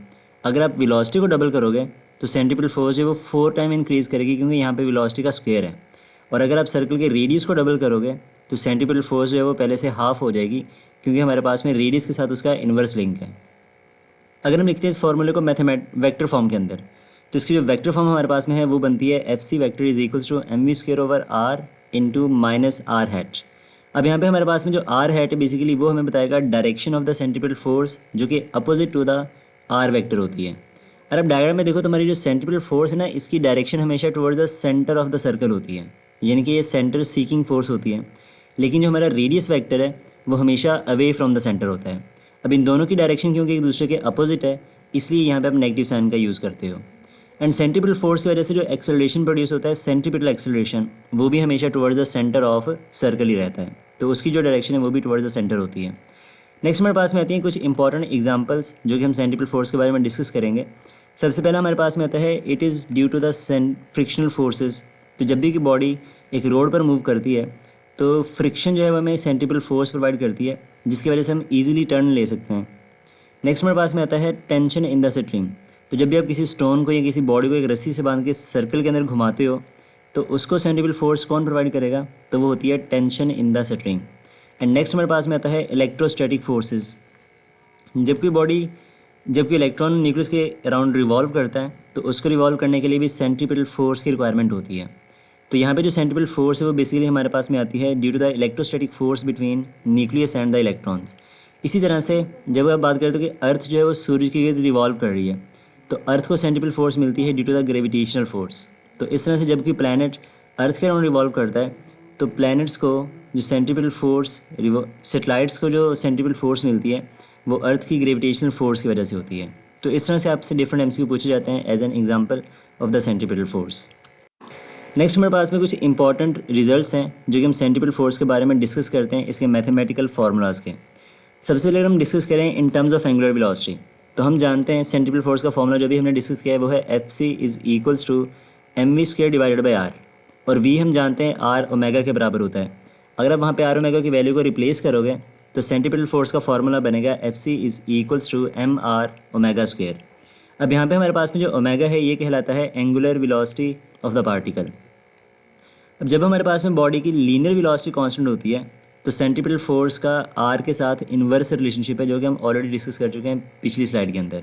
अगर आप वेलोसिटी को डबल करोगे तो सेंट्रीपिटल फोर्स जो है वो 4 टाइम इंक्रीज़ करेगी, क्योंकि यहाँ पे वेलोसिटी का स्क्वायर है। और अगर आप सर्कल के रेडियस को डबल करोगे तो सेंट्रीपिटल फोर्स जो है वो पहले से हाफ हो जाएगी, क्योंकि हमारे पास में रेडियस के साथ उसका इन्वर्स लिंक है। अगर हम लिखते हैं इस फॉर्मूले को वेक्टर फॉर्म के अंदर, तो इसकी जो वेक्टर फॉर्म हमारे पास में है वो बनती है FC vector is equals to mv²/R into -R hat. अब यहाँ पे हमारे पास में जो R हैट है बेसिकली वो हमें बताएगा direction of the centripetal force जो कि opposite to the R vector होती है। और अब डायग्राम में देखो तो हमारी जो सेंट्रीपिटल फोर्स है ना, इसकी डायरेक्शन हमेशा towards the centre of the circle होती है, यानी कि ये सेंटर सीकिंग फोर्स होती है। लेकिन जो हमारा रेडियस वेक्टर है वो हमेशा अवे फ्रॉम द सेंटर होता है। अब इन दोनों की डायरेक्शन क्योंकि एक दूसरे के अपोजिट है, इसलिए यहाँ पे आप नेगेटिव साइन का यूज़ करते हो। एंड सेंट्रीपिटल फोर्स की वजह से जो एक्सेलरेशन प्रोड्यूस होता है, सेंट्रीपिटल एक्सेलरेशन, वो भी हमेशा towards the centre of circle ही रहता है, तो उसकी जो डायरेक्शन है वो भी टुवर्ड्स द सेंटर होती है। नेक्स्ट हमारे पास में आती हैं कुछ इंपॉर्टेंट एग्जांपल्स जो कि हम सेंट्रीपिटल फोर्स के बारे में डिस्कस करेंगे। सबसे पहला हमारे पास में आता है it is due to the frictional forces. तो जब भी कि बॉडी एक रोड पर मूव करती है तो फ्रिक्शन जो है वो हमें सेंट्रीपिटल फोर्स प्रोवाइड करती है, जिसकी वजह से हम ईजिली टर्न ले सकते हैं। नेक्स्ट हमारे पास में आता है टेंशन इन द स्ट्रिंग। तो जब भी आप किसी स्टोन को या किसी बॉडी को एक रस्सी से बांध के सर्कल के अंदर घुमाते हो तो उसको सेंट्रीफ्यूगल फोर्स कौन प्रोवाइड करेगा, तो वो होती है tension in the string. And next हमारे पास में आता है इलेक्ट्रोस्टैटिक फोर्सेस। जबकि इलेक्ट्रॉन न्यूक्लियस के अराउंड रिवॉल्व करता है, तो उसको रिवॉल्व करने के लिए भी सेंट्रीपिटल फोर्स की रिक्वायरमेंट होती है। तो यहाँ पे जो सेंट्रीपिटल फोर्स है वो बेसिकली हमारे पास में आती है due to the electrostatic force between nucleus and the electrons. इसी तरह से जब आप बात करते हो कि अर्थ जो है वो सूर्य के गिर्द रिवॉल्व कर रही है, तो अर्थ को सेंट्रीपिटल फोर्स मिलती है due to the gravitational force. तो इस तरह से जबकि प्लैनेट अर्थ के अराउंड रिवॉल्व करता है, तो प्लैनेट्स को जो सेंट्रीपिटल फोर्स, सेटेलाइट्स को जो सेंट्रीपिटल फोर्स मिलती है वो अर्थ की ग्रेविटेशनल फोर्स की वजह से होती है। तो इस तरह से आपसे डिफरेंट एमसीक्यू पूछे जाते हैं as an example of the centripetal force. Next हमारे पास में कुछ इंपॉर्टेंट रिजल्ट्स हैं जो कि हम सेंट्रीपिटल फोर्स के बारे में डिस्कस करते हैं इसके मैथमेटिकल फार्मूलाज के। सबसे पहले अगर हम डिस्कस करें इन टर्म्स ऑफ एंगुलर वेलोसिटी, तो हम जानते हैं सेंट्रीपिटल फोर्स का फॉर्मूला जो भी हमने डिस्कस किया है वो है Fc is equals to mv² divided by r, और v हम जानते हैं r ओमेगा के बराबर होता है। अगर आप वहाँ पे r ओमेगा की वैल्यू को रिप्लेस करोगे तो सेंट्रीपिटल फोर्स का फॉर्मूला बनेगा Fc is equals to mr omega square. अब यहाँ पे हमारे पास में जो ओमेगा है ये कहलाता है angular velocity of the particle. अब जब हमारे पास में बॉडी की लीनियर वेलोसिटी कांस्टेंट होती है, तो सेंट्रीपिटल फोर्स का आर के साथ इन्वर्स रिलेशनशिप है जो कि हम ऑलरेडी डिस्कस कर चुके हैं पिछली स्लाइड के अंदर।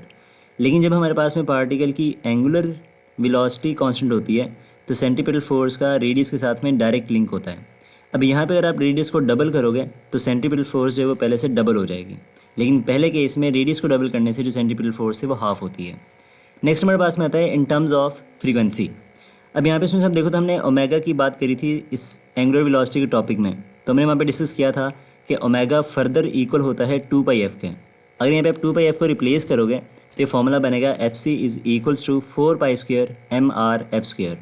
लेकिन जब हमारे पास में पार्टिकल की एंगुलर वेलोसिटी कांस्टेंट होती है, तो सेंट्रीपिटल फोर्स का रेडियस के साथ में डायरेक्ट लिंक होता है। अब यहाँ पे अगर आप रेडियस को डबल करोगे तो सेंट्रीपिटल फोर्स जो है वो पहले से डबल हो जाएगी, लेकिन पहले केस में रेडियस को डबल करने से जो सेंट्रीपिटल फोर्स है वो हाफ होती है। नेक्स्ट हमारे पास में आता है इन टर्म्स ऑफ फ्रीक्वेंसी। अब यहाँ पे इसमें सब देखो तो हमने ओमेगा की बात करी थी इस एंगुलर वेलोसिटी के टॉपिक में, तो हमने वहाँ पे डिस्कस किया था कि ओमेगा फर्दर इक्वल होता है 2πf के। अगर यहाँ पे आप 2πf को रिप्लेस करोगे तो ये फॉर्मूला बनेगा Fc is equals to 4π² mr/f²।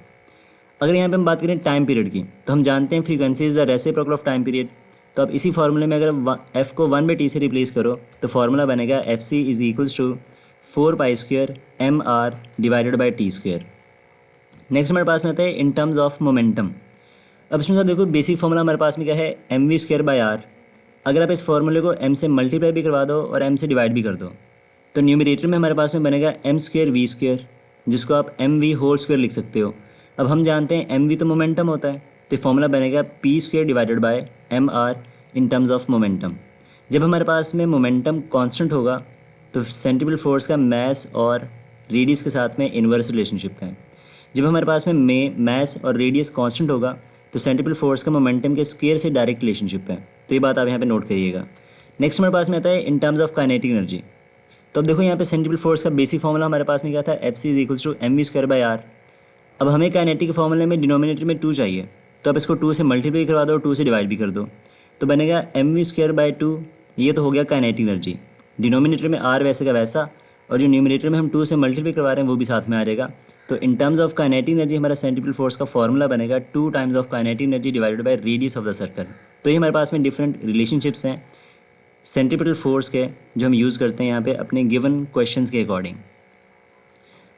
अगर यहाँ पे हम बात करें टाइम पीरियड की, तो हम जानते हैं frequency is the reciprocal of time period. तो अब इसी फॉर्मूले में अगर f को 1/t से रिप्लेस करो तो फॉर्मूला बनेगा Fc is equals to 4π² mr divided by t²। Next हमारे पास में आता है इन टर्म्स ऑफ मोमेंटम। अब इसमें देखो बेसिक फॉर्मूला हमारे पास में क्या है mv²/r। अगर आप इस फॉर्मूले को m से मल्टीप्लाई भी करवा दो और m से डिवाइड भी कर दो, तो न्यूमरेटर में हमारे पास में बनेगा m²v², जिसको आप mv² लिख सकते हो। अब हम जानते हैं mv तो मोमेंटम होता है, तो फॉर्मूला बनेगा p² divided by mr in terms of momentum. जब हमारे पास में मोमेंटम कांस्टेंट होगा तो सेंट्रीपिटल फोर्स का मैस और रेडियस के साथ में इन्वर्स रिलेशनशिप है। जब हमारे पास में मैस और रेडियस कांस्टेंट होगा तो सेंट्रीपिटल फोर्स का मोमेंटम के स्क्वायर से डायरेक्ट रिलेशनशिप है। तो ये बात आप यहाँ पे नोट करिएगा। नेक्स्ट हमारे पास में आता है इन टर्म्स ऑफ काइनेटिक एनर्जी। तो अब देखो यहाँ पे सेंट्रीपिटल फोर्स का बेसिक फॉर्मूला हमारे पास में क्या था, Fc is equals to mv²/r। अब हमें काइनेटिक फॉर्मूले में डिनोमिनेटर में 2 चाहिए, तो आप इसको 2 से मल्टीप्लाई करवा दो, 2 से डिवाइड भी कर दो, तो बनेगा mv²/2। ये तो हो गया काइनेटिक एनर्जी। डिनोमिनेटर में r वैसे का वैसा, और जो न्यूमरेटर में हम 2 से मल्टीप्लाई करवा रहे हैं वो भी साथ में आ जाएगा। तो in terms of kinetic energy हमारा सेंट्रीपिटल फोर्स का फॉर्मूला बनेगा 2 times of kinetic energy divided by radius of the circle. तो ये हमारे पास में डिफरेंट रिलेशनशिप्स हैं सेंट्रीपिटल फोर्स के जो हम यूज़ करते हैं यहाँ पे अपने गिवन क्वेश्चंस के अकॉर्डिंग।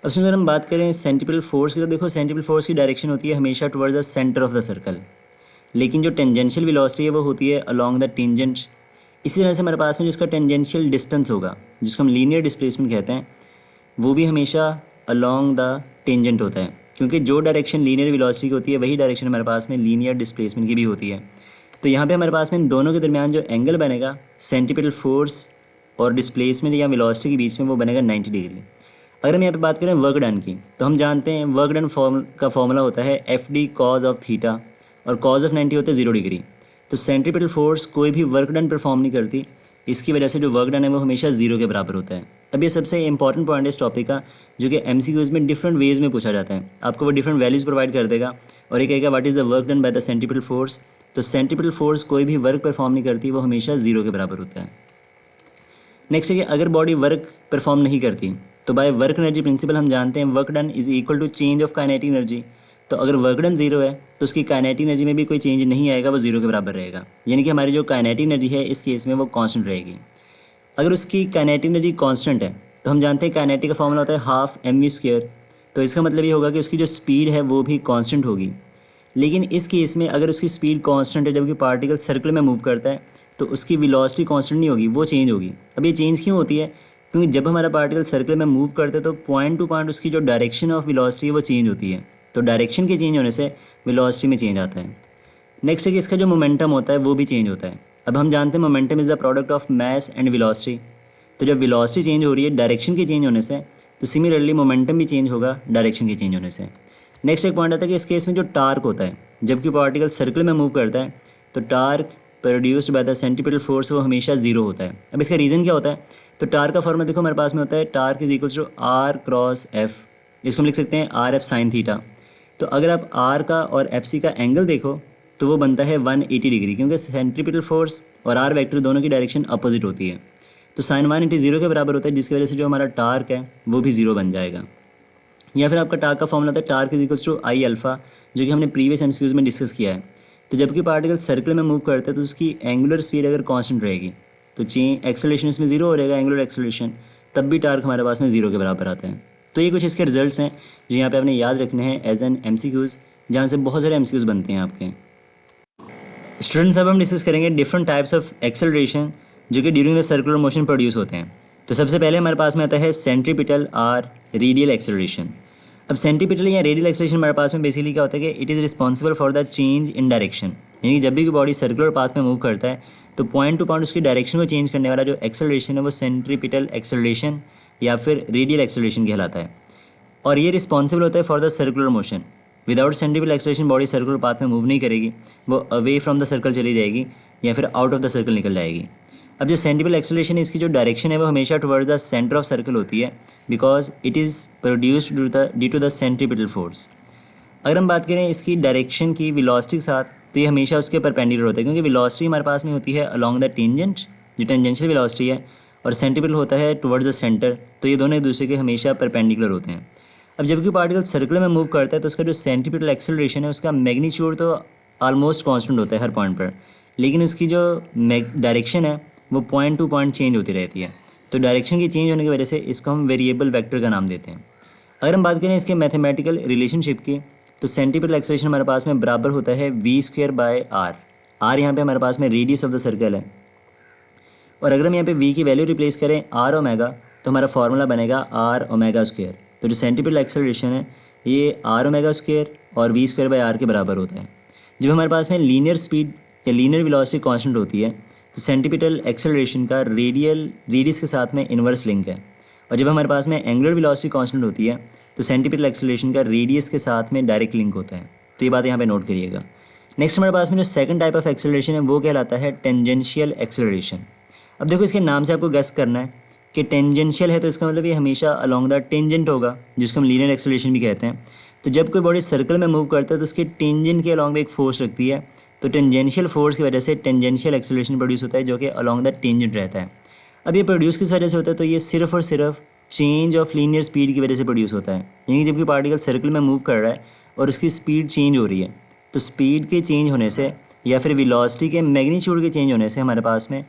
अब सुन, अगर हम बात करें सेंट्रीपिटल फोर्स की, तो देखो सेंट्रीपिटल फोर्स की डायरेक्शन होती है हमेशा towards the centre of the circle, लेकिन जो टेंजेंशियल वेलोसिटी है वो होती है अलॉन्ग द टेंजेंट। इसी तरह से हमारे पास में जिसका टेंजेंशियल डिस्टेंस होगा, जिसको हम लीनियर डिस्प्लेसमेंट कहते हैं, वो भी हमेशा अलॉन्ग द टेंजेंट होता है, क्योंकि जो डायरेक्शन लीनियर वेलोसिटी की होती है वही डायरेक्शन हमारे पास में लीनियर डिस्प्लेसमेंट की भी होती है। तो यहाँ पे हमारे पास में इन दोनों के दरमियान जो एंगल बनेगा सेंट्रीपिटल फोर्स और डिस्प्लेसमेंट या वेलोसिटी के बीच में, वो बनेगा 90 डिग्री। अगर हम यहाँ पे बात करें वर्क डन की, तो हम जानते हैं वर्क डन का फॉर्मूला होता है FD cos ऑफ थीटा, और cos ऑफ 90 होता है 0 डिग्री। तो सेंट्रीपिटल फोर्स कोई भी वर्क डन परफॉर्म नहीं करती, इसकी वजह से जो वर्क डन है वो हमेशा 0 के बराबर होता है। अब ये सबसे इंपॉर्टेंट पॉइंट है इस टॉपिक का, जो कि MCQs में डिफरेंट वेज में पूछा जाता है। आपको वो डिफरेंट वैल्यूज़ प्रोवाइड कर देगा और ये कहेगा what is the work done by the centripetal force. तो सेंट्रीपिटल फोर्स कोई भी वर्क परफॉर्म नहीं करती, वो हमेशा 0 के बराबर होता है। नेक्स्ट है कि अगर बॉडी वर्क परफॉर्म नहीं करती, तो बाय वर्क एनर्जी प्रिंसिपल हम जानते हैं work done is equal to change of kinetic energy. तो अगर वर्क डन 0 है तो उसकी काइनेटिक एनर्जी में भी कोई चेंज नहीं आएगा, वो 0 के बराबर रहेगा, यानी कि हमारी जो काइनेटिक एनर्जी है इस केस में वो कांस्टेंट रहेगी। अगर उसकी काइनेटिक एनर्जी कांस्टेंट है तो हम जानते हैं काइनेटिक का फॉर्मूला होता है हाफ mv²। तो इसका मतलब ये होगा कि उसकी जो स्पीड है वो भी कांस्टेंट होगी। लेकिन इस केस में अगर उसकी स्पीड कांस्टेंट है जबकि पार्टिकल सर्कल में मूव करता है, तो उसकी वेलोसिटी कांस्टेंट नहीं होगी, वो चेंज होगी। अब ये चेंज क्यों होती है? क्योंकि जब हमारा पार्टिकल सर्कल में मूव करता है तो पॉइंट टू पॉइंट उसकी जो डायरेक्शन ऑफ वेलोसिटी है वो चेंज होती है। तो डायरेक्शन के चेंज होने से वेलोसिटी में चेंज आता है। नेक्स्ट है कि इसका जो मोमेंटम होता है वो भी चेंज होता है। अब हम जानते हैं momentum is the product of mass and velocity. तो जब वेलोसिटी चेंज हो रही है डायरेक्शन के चेंज होने से, तो सिमिलरली मोमेंटम भी चेंज होगा डायरेक्शन के चेंज होने से। नेक्स्ट एक पॉइंट आता है कि इस केस में जो टार्क होता है, जबकि पार्टिकल सर्कल में मूव करता है तो torque produced by the centripetal force वो हमेशा जीरो होता है। अब इसका रीज़न क्या होता है? तो टार्क का फॉर्मूला देखो हमारे पास में होता है torque is equals to R cross F. इसको हम लिख सकते हैं आर एफ साइन थीटा। तो अगर आप आर का और एफ सी का एंगल देखो तो वो बनता है 180 डिग्री, क्योंकि सेंट्रीपिटल फोर्स और आर वेक्टर दोनों की डायरेक्शन अपोजिट होती है। तो साइन 180 जीरो के बराबर होता है, जिसकी वजह से जो हमारा टार्क है वो भी जीरो बन जाएगा। या फिर आपका टार्क का फॉर्मूला था torque is equals to I alpha, जो कि हमने प्रीवियस एमसीक्यूज में डिस्कस किया है। तो जबकि पार्टिकल सर्कल में मूव करता है तो उसकी एंगुलर स्पीड अगर कांस्टेंट रहेगी तो चेंज एक्सेलरेशन इसमें जीरो हो रहेगा, एंगुलर एक्सेलरेशन, तब भी टार्क हमारे पास में जीरो के बराबर आता है। तो ये कुछ इसके रिजल्ट्स हैं जो यहाँ पे आपने याद रखने हैं एज एन एमसीक्यूज, जहाँ से बहुत सारे एमसीक्यूज बनते हैं आपके। स्टूडेंट्स अब हम डिस्कस करेंगे डिफरेंट टाइप्स ऑफ एक्सेलरेशन जो कि during the circular motion produce होते हैं। तो सबसे पहले हमारे पास में आता है सेंट्रीपिटल और रेडियल एक्सेलरेशन। अब सेंट्रीपिटल या रेडियल एक्सेलरेशन हमारे पास में बेसिकली क्या होता है कि it is responsible for the change in direction, यानी कि जब भी कोई बॉडी सर्कुलर पाथ में मूव करता है तो पॉइंट टू पॉइंट उसकी डायरेक्शन को चेंज करने वाला जो एक्सेलरेशन है वो सेंट्रीपिटल एक्सेलरेशन या फिर रेडियल एक्सेलरेशन कहलाता है। और ये रिस्पॉन्सिबल होता है for the circular motion. Without centripetal acceleration body circular path में मूव नहीं करेगी, वो अवे फ्रॉम द सर्कल चली जाएगी या फिर आउट ऑफ द सर्कल निकल जाएगी। अब जो सेंट्रीपिटल एक्सेलरेशन है इसकी जो डायरेक्शन है वो हमेशा towards the centre of circle होती है, because it is produced due to the centripetal force. अगर हम बात करें इसकी डायरेक्शन की वेलोसिटी के साथ, तो ये हमेशा उसके परपेंडिकुलर होता है, क्योंकि वेलोसिटी हमारे पास में होती है अलॉन्ग द टेंजेंट, जो टेंजेंशियल वेलोसिटी है, और सेंट्रीपिटल होता है टुवर्ड्स द सेंटर, तो ये दोनों एक दूसरे के हमेशा परपेंडिकुलर होते हैं। अब जबकि पार्टिकल सर्कुलर में मूव करता है तो उसका जो सेंट्रीपिटल एक्सेलरेशन है उसका मैग्नीट्यूड तो ऑलमोस्ट कांस्टेंट होता है हर पॉइंट पर, लेकिन उसकी जो डायरेक्शन है वो पॉइंट टू पॉइंट चेंज होती रहती है। तो डायरेक्शन की चेंज होने की वजह से इसको हम वेरिएबल वेक्टर का नाम देते हैं। अगर हम बात करें इसके मैथमेटिकल रिलेशनशिप की, तो सेंट्रीपिटल एक्सेलरेशन हमारे पास में बराबर होता है v² बाय आर। आर यहाँ पे हमारे पास में रेडियस ऑफ द सर्कल है, और अगर हम यहाँ पे v की वैल्यू रिप्लेस करें आर ओमेगा तो हमारा फॉर्मूला बनेगा आर ओमेगा स्क्वायर। तो जो सेंट्रीपिटल एक्सेलरेशन है ये आर ओमेगा स्क्वायर और v² बाय आर के बराबर होता है। जब हमारे पास में लीनियर स्पीड या लीनियर वेलोसिटी कांस्टेंट होती है तो सेंट्रीपिटल एक्सेलरेशन का रेडियस के साथ में इन्वर्स लिंक है, और जब हमारे पास में एंगुलर वेलोसिटी कांस्टेंट होती है तो सेंट्रीपिटल एक्सेलरेशन का रेडियस के साथ में डायरेक्ट लिंक होता है। तो ये बात यहाँ पे नोट करिएगा। नेक्स्ट हमारे पास में जो सेकंड टाइप ऑफ एक्सेलरेशन है वो कहलाता है टेंजेंशियल एक्सेलरेशन। अब देखो इसके नाम से आपको गेस करना है कि टेंजेंशियल है तो इसका मतलब ये हमेशा अलॉन्ग द टेंजेंट होगा, जिसको हम लीनियर एक्सेलरेशन भी कहते हैं। तो जब कोई बॉडी सर्कल में मूव करता है तो उसके टेंजेंट के अलॉन्ग एक फोर्स लगती है, तो टेंजेंशियल फोर्स की वजह से टेंजेंशियल एक्सेलरेशन प्रोड्यूस होता है जो कि अलॉन्ग द टेंजेंट रहता है। अब ये प्रोड्यूस किस वजह से होता है? तो ये सिर्फ और सिर्फ चेंज ऑफ लीनियर स्पीड की वजह से प्रोड्यूस होता है। यानी कि जबकि पार्टिकल सर्कल में मूव कर रहा है और उसकी स्पीड चेंज हो रही है, तो स्पीड के चेंज होने से या फिर वेलोसिटी के मैग्नीट्यूड के चेंज होने से हमारे पास में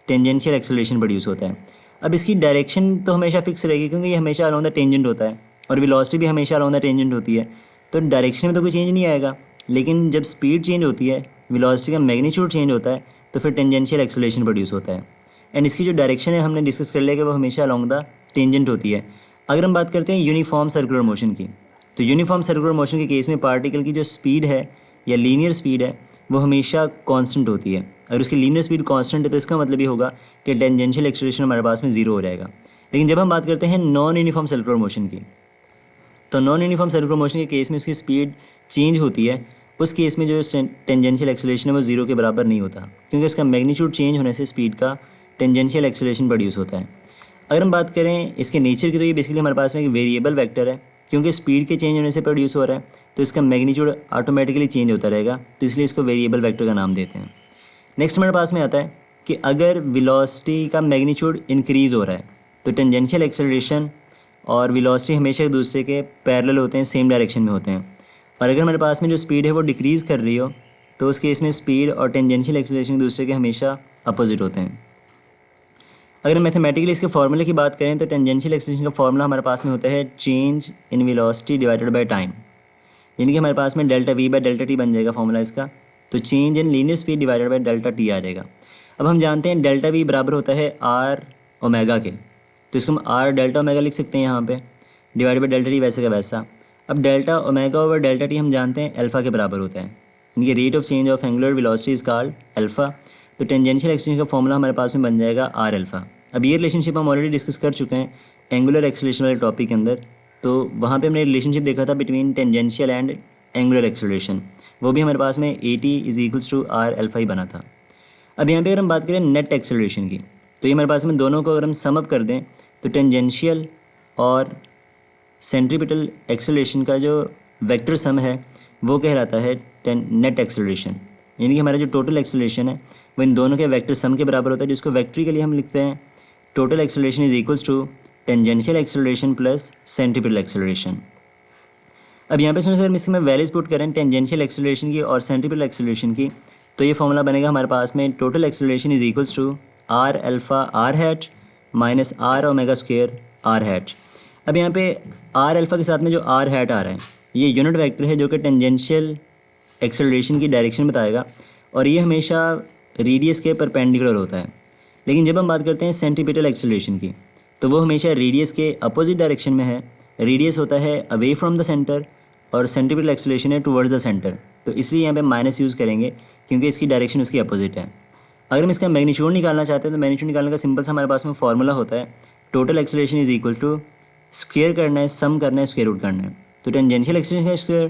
टेंजेंशियल एक्सेलरेशन प्रोड्यूस होता है। अब इसकी डायरेक्शन तो हमेशा फिक्स रहेगी, क्योंकि ये हमेशा अलॉन्ग द टेंजेंट होता है और वेलोसिटी भी हमेशा अलॉन्ग द टेंजेंट होती है, तो डायरेक्शन में तो कोई चेंज नहीं आएगा। लेकिन जब स्पीड चेंज होती है, वेलोसिटी का मैग्नीट्यूड चेंज होता है, तो फिर टेंजेंशियल एक्सेलरेशन प्रोड्यूस होता है। एंड इसकी जो डायरेक्शन है हमने डिस्कस कर लिया कि वो हमेशा अलॉन्ग द टेंजेंट होती है। अगर हम बात करते हैं यूनिफॉर्म सर्कुलर मोशन की, तो यूनिफॉर्म सर्कुलर मोशन के केस में पार्टिकल की जो स्पीड है या लीनियर स्पीड है वो हमेशा कांस्टेंट होती है। अगर उसकी लीनियर स्पीड कांस्टेंट है तो इसका मतलब ये होगा कि टेंजेंशियल एक्सेलरेशन हमारे पास में जीरो हो जाएगा। लेकिन जब हम बात करते हैं नॉन यूनिफॉर्म सर्कुलर मोशन की, तो नॉन यूनिफॉर्म सर्कुलर मोशन के केस में उसकी स्पीड चेंज होती है, उस केस में जो टेंजेंशियल एक्सेलरेशन है वो जीरो के बराबर नहीं होता, क्योंकि उसका मैग्नीट्यूड चेंज होने से स्पीड का टेंजेंशियल एक्सेलरेशन प्रोड्यूस होता है। अगर हम बात करें इसके नेचर की, तो ये बेसिकली हमारे पास में एक वेरिएबल वेक्टर है, क्योंकि स्पीड के चेंज होने से प्रोड्यूस हो रहा है तो इसका मैग्नीट्यूड ऑटोमेटिकली चेंज होता रहेगा, तो इसलिए इसको वेरिएबल वेक्टर का नाम देते हैं। नेक्स्ट हमारे पास में आता है कि अगर वेलोसिटी का मैग्नीट्यूड इंक्रीज़ हो रहा है तो टेंजेंशियल एक्सेलरेशन और वेलोसिटी हमेशा एक दूसरे के पैरेलल होते हैं, सेम डायरेक्शन में होते हैं। और अगर हमारे पास में जो स्पीड है वो डिक्रीज़ कर रही हो तो उस केस में स्पीड और टेंजेंशियल एक्सेलरेशन एक दूसरे के हमेशा अपोजिट होते हैं। अगर हम मैथमेटिकली इसके फॉर्मूले की बात करें तो टेंजेंशियल एक्सेलरेशन का फॉर्मूला हमारे पास में होता है change in velocity divided by time, यानी कि हमारे पास में delta v by delta t बन जाएगा फॉर्मूला इसका। तो change in linear speed divided by delta t आ जाएगा। अब हम जानते हैं डेल्टा वी बराबर होता है आर ओमेगा के, तो इसको हम आर डेल्टा ओमेगा लिख सकते हैं यहाँ पे, डिवाइडेड बाय डेल्टा टी वैसे का वैसा। अब delta omega over delta T हम जानते हैं अल्फ़ा के बराबर होता है, यानी rate of change of angular velocity is called alpha. तो टेंजेंशियल एक्सलेशन का फॉर्मूला हमारे पास में बन जाएगा आर अल्फ़ा। अब ये रिलेशनशिप हम ऑलरेडी डिस्कस कर चुके हैं एंगुलर एक्सेलरेशन वाले टॉपिक के अंदर। तो वहाँ पे हमने रिलेशनशिप देखा था between tangential and angular acceleration, वो भी हमारे पास में a t is equals to are alpha ही बना था। अब यहाँ पे अगर हम बात करें नेट एक्सेलरेशन की, तो ये हमारे पास में दोनों को अगर हम सम अप कर दें तो टेंजेंशियल और सेंट्रीपिटल एक्सेलरेशन का जो वेक्टर सम है वो कहलाता है नेट एक्सेलरेशन, यानी कि हमारा जो टोटल एक्सेलरेशन है वो इन दोनों के वेक्टर सम के बराबर होता है, जिसको वेक्ट्री हम लिखते हैं total acceleration is equals to tangential acceleration plus centripetal acceleration. अब यहाँ पे सुनिए सर, इसमें वैल्यूज पुट करें टेंजेंशियल एक्सेलरेशन की और सेंट्रीपिटल एक्सेलरेशन की, तो ये फॉर्मूला बनेगा हमारे पास में total acceleration is equals to are alpha R hat minus R omega square R hat. अब यहाँ पे आर अल्फ़ा के साथ में जो आर हैट आ रहा है ये यूनिट वेक्टर है जो कि टेंजेंशियल एक्सेलरेशन की डायरेक्शन बताएगा, और ये हमेशा रेडियस के परपेंडिकुलर होता है। लेकिन जब हम बात करते हैं सेंट्रीपिटल एक्सेलरेशन की, तो वो हमेशा रेडियस के अपोजिट डायरेक्शन में है। रेडियस होता है अवे फ्रॉम द सेंटर और सेंट्रीपिटल एक्सेलरेशन है टुवर्ड्स द सेंटर, तो इसलिए यहाँ पे माइनस यूज़ करेंगे क्योंकि इसकी डायरेक्शन उसकी अपोजिट है। अगर हम इसका मैग्नीट्यूड निकालना चाहते हैं तो मैग्नीट्यूड निकालने का सिंपल सा हमारे पास में फॉर्मूला होता है total acceleration is equal to square करना है, सम करना है, स्क्वायर रूट करना है। तो टेंजेंशियल एक्सेलरेशन का स्क्वायर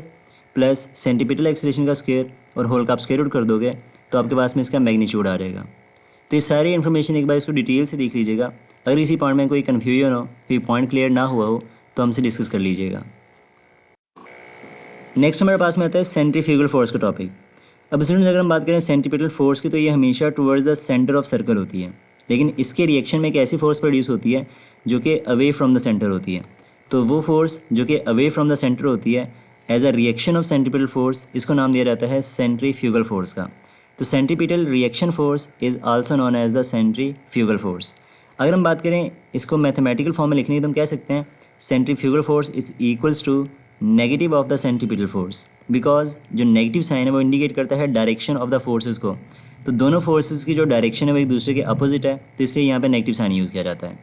प्लस सेंटीपिटल एक्सेलरेशन का स्क्वायर और होल का आप स्क्वायर रूट कर दोगे तो आपके पास में इसका मैग्नीट्यूड आ जाएगा। तो ये सारी इन्फॉर्मेशन एक बार इसको डिटेल से देख लीजिएगा। अगर इसी पॉइंट में कोई कन्फ्यूजन हो, कोई पॉइंट क्लियर ना हुआ हो तो हमसे डिस्कस कर लीजिएगा। नेक्स्ट हमारे पास में आता है सेंट्रीफ्यूगल फोर्स का टॉपिक। अब स्टूडेंट्स अगर हम बात करें सेंट्रीपिटल फोर्स की, तो ये हमेशा towards the centre of circle होती है, लेकिन इसके रिएक्शन में एक ऐसी फोर्स प्रोड्यूस होती है जो कि अवे फ्रॉम द सेंटर होती है। तो वो फोर्स जो कि अवे फ्रॉम द सेंटर होती है as a reaction of centripetal force, इसको नाम दिया जाता है सेंट्रीफ्यूगल फोर्स का। तो centripetal reaction force is also known as the centrifugal force. अगर हम बात करें इसको मैथमेटिकल फॉर्म में लिखने की, तो हम कह सकते हैं centrifugal force is equals to negative of the centripetal force, because जो नेगेटिव साइन है वो इंडिकेट करता है डायरेक्शन ऑफ द फोर्सेस को। तो दोनों फोर्सेस की जो डायरेक्शन है वो एक दूसरे के अपोजिट है, तो इसलिए यहाँ पे नेगेटिव साइन यूज़ किया जाता है।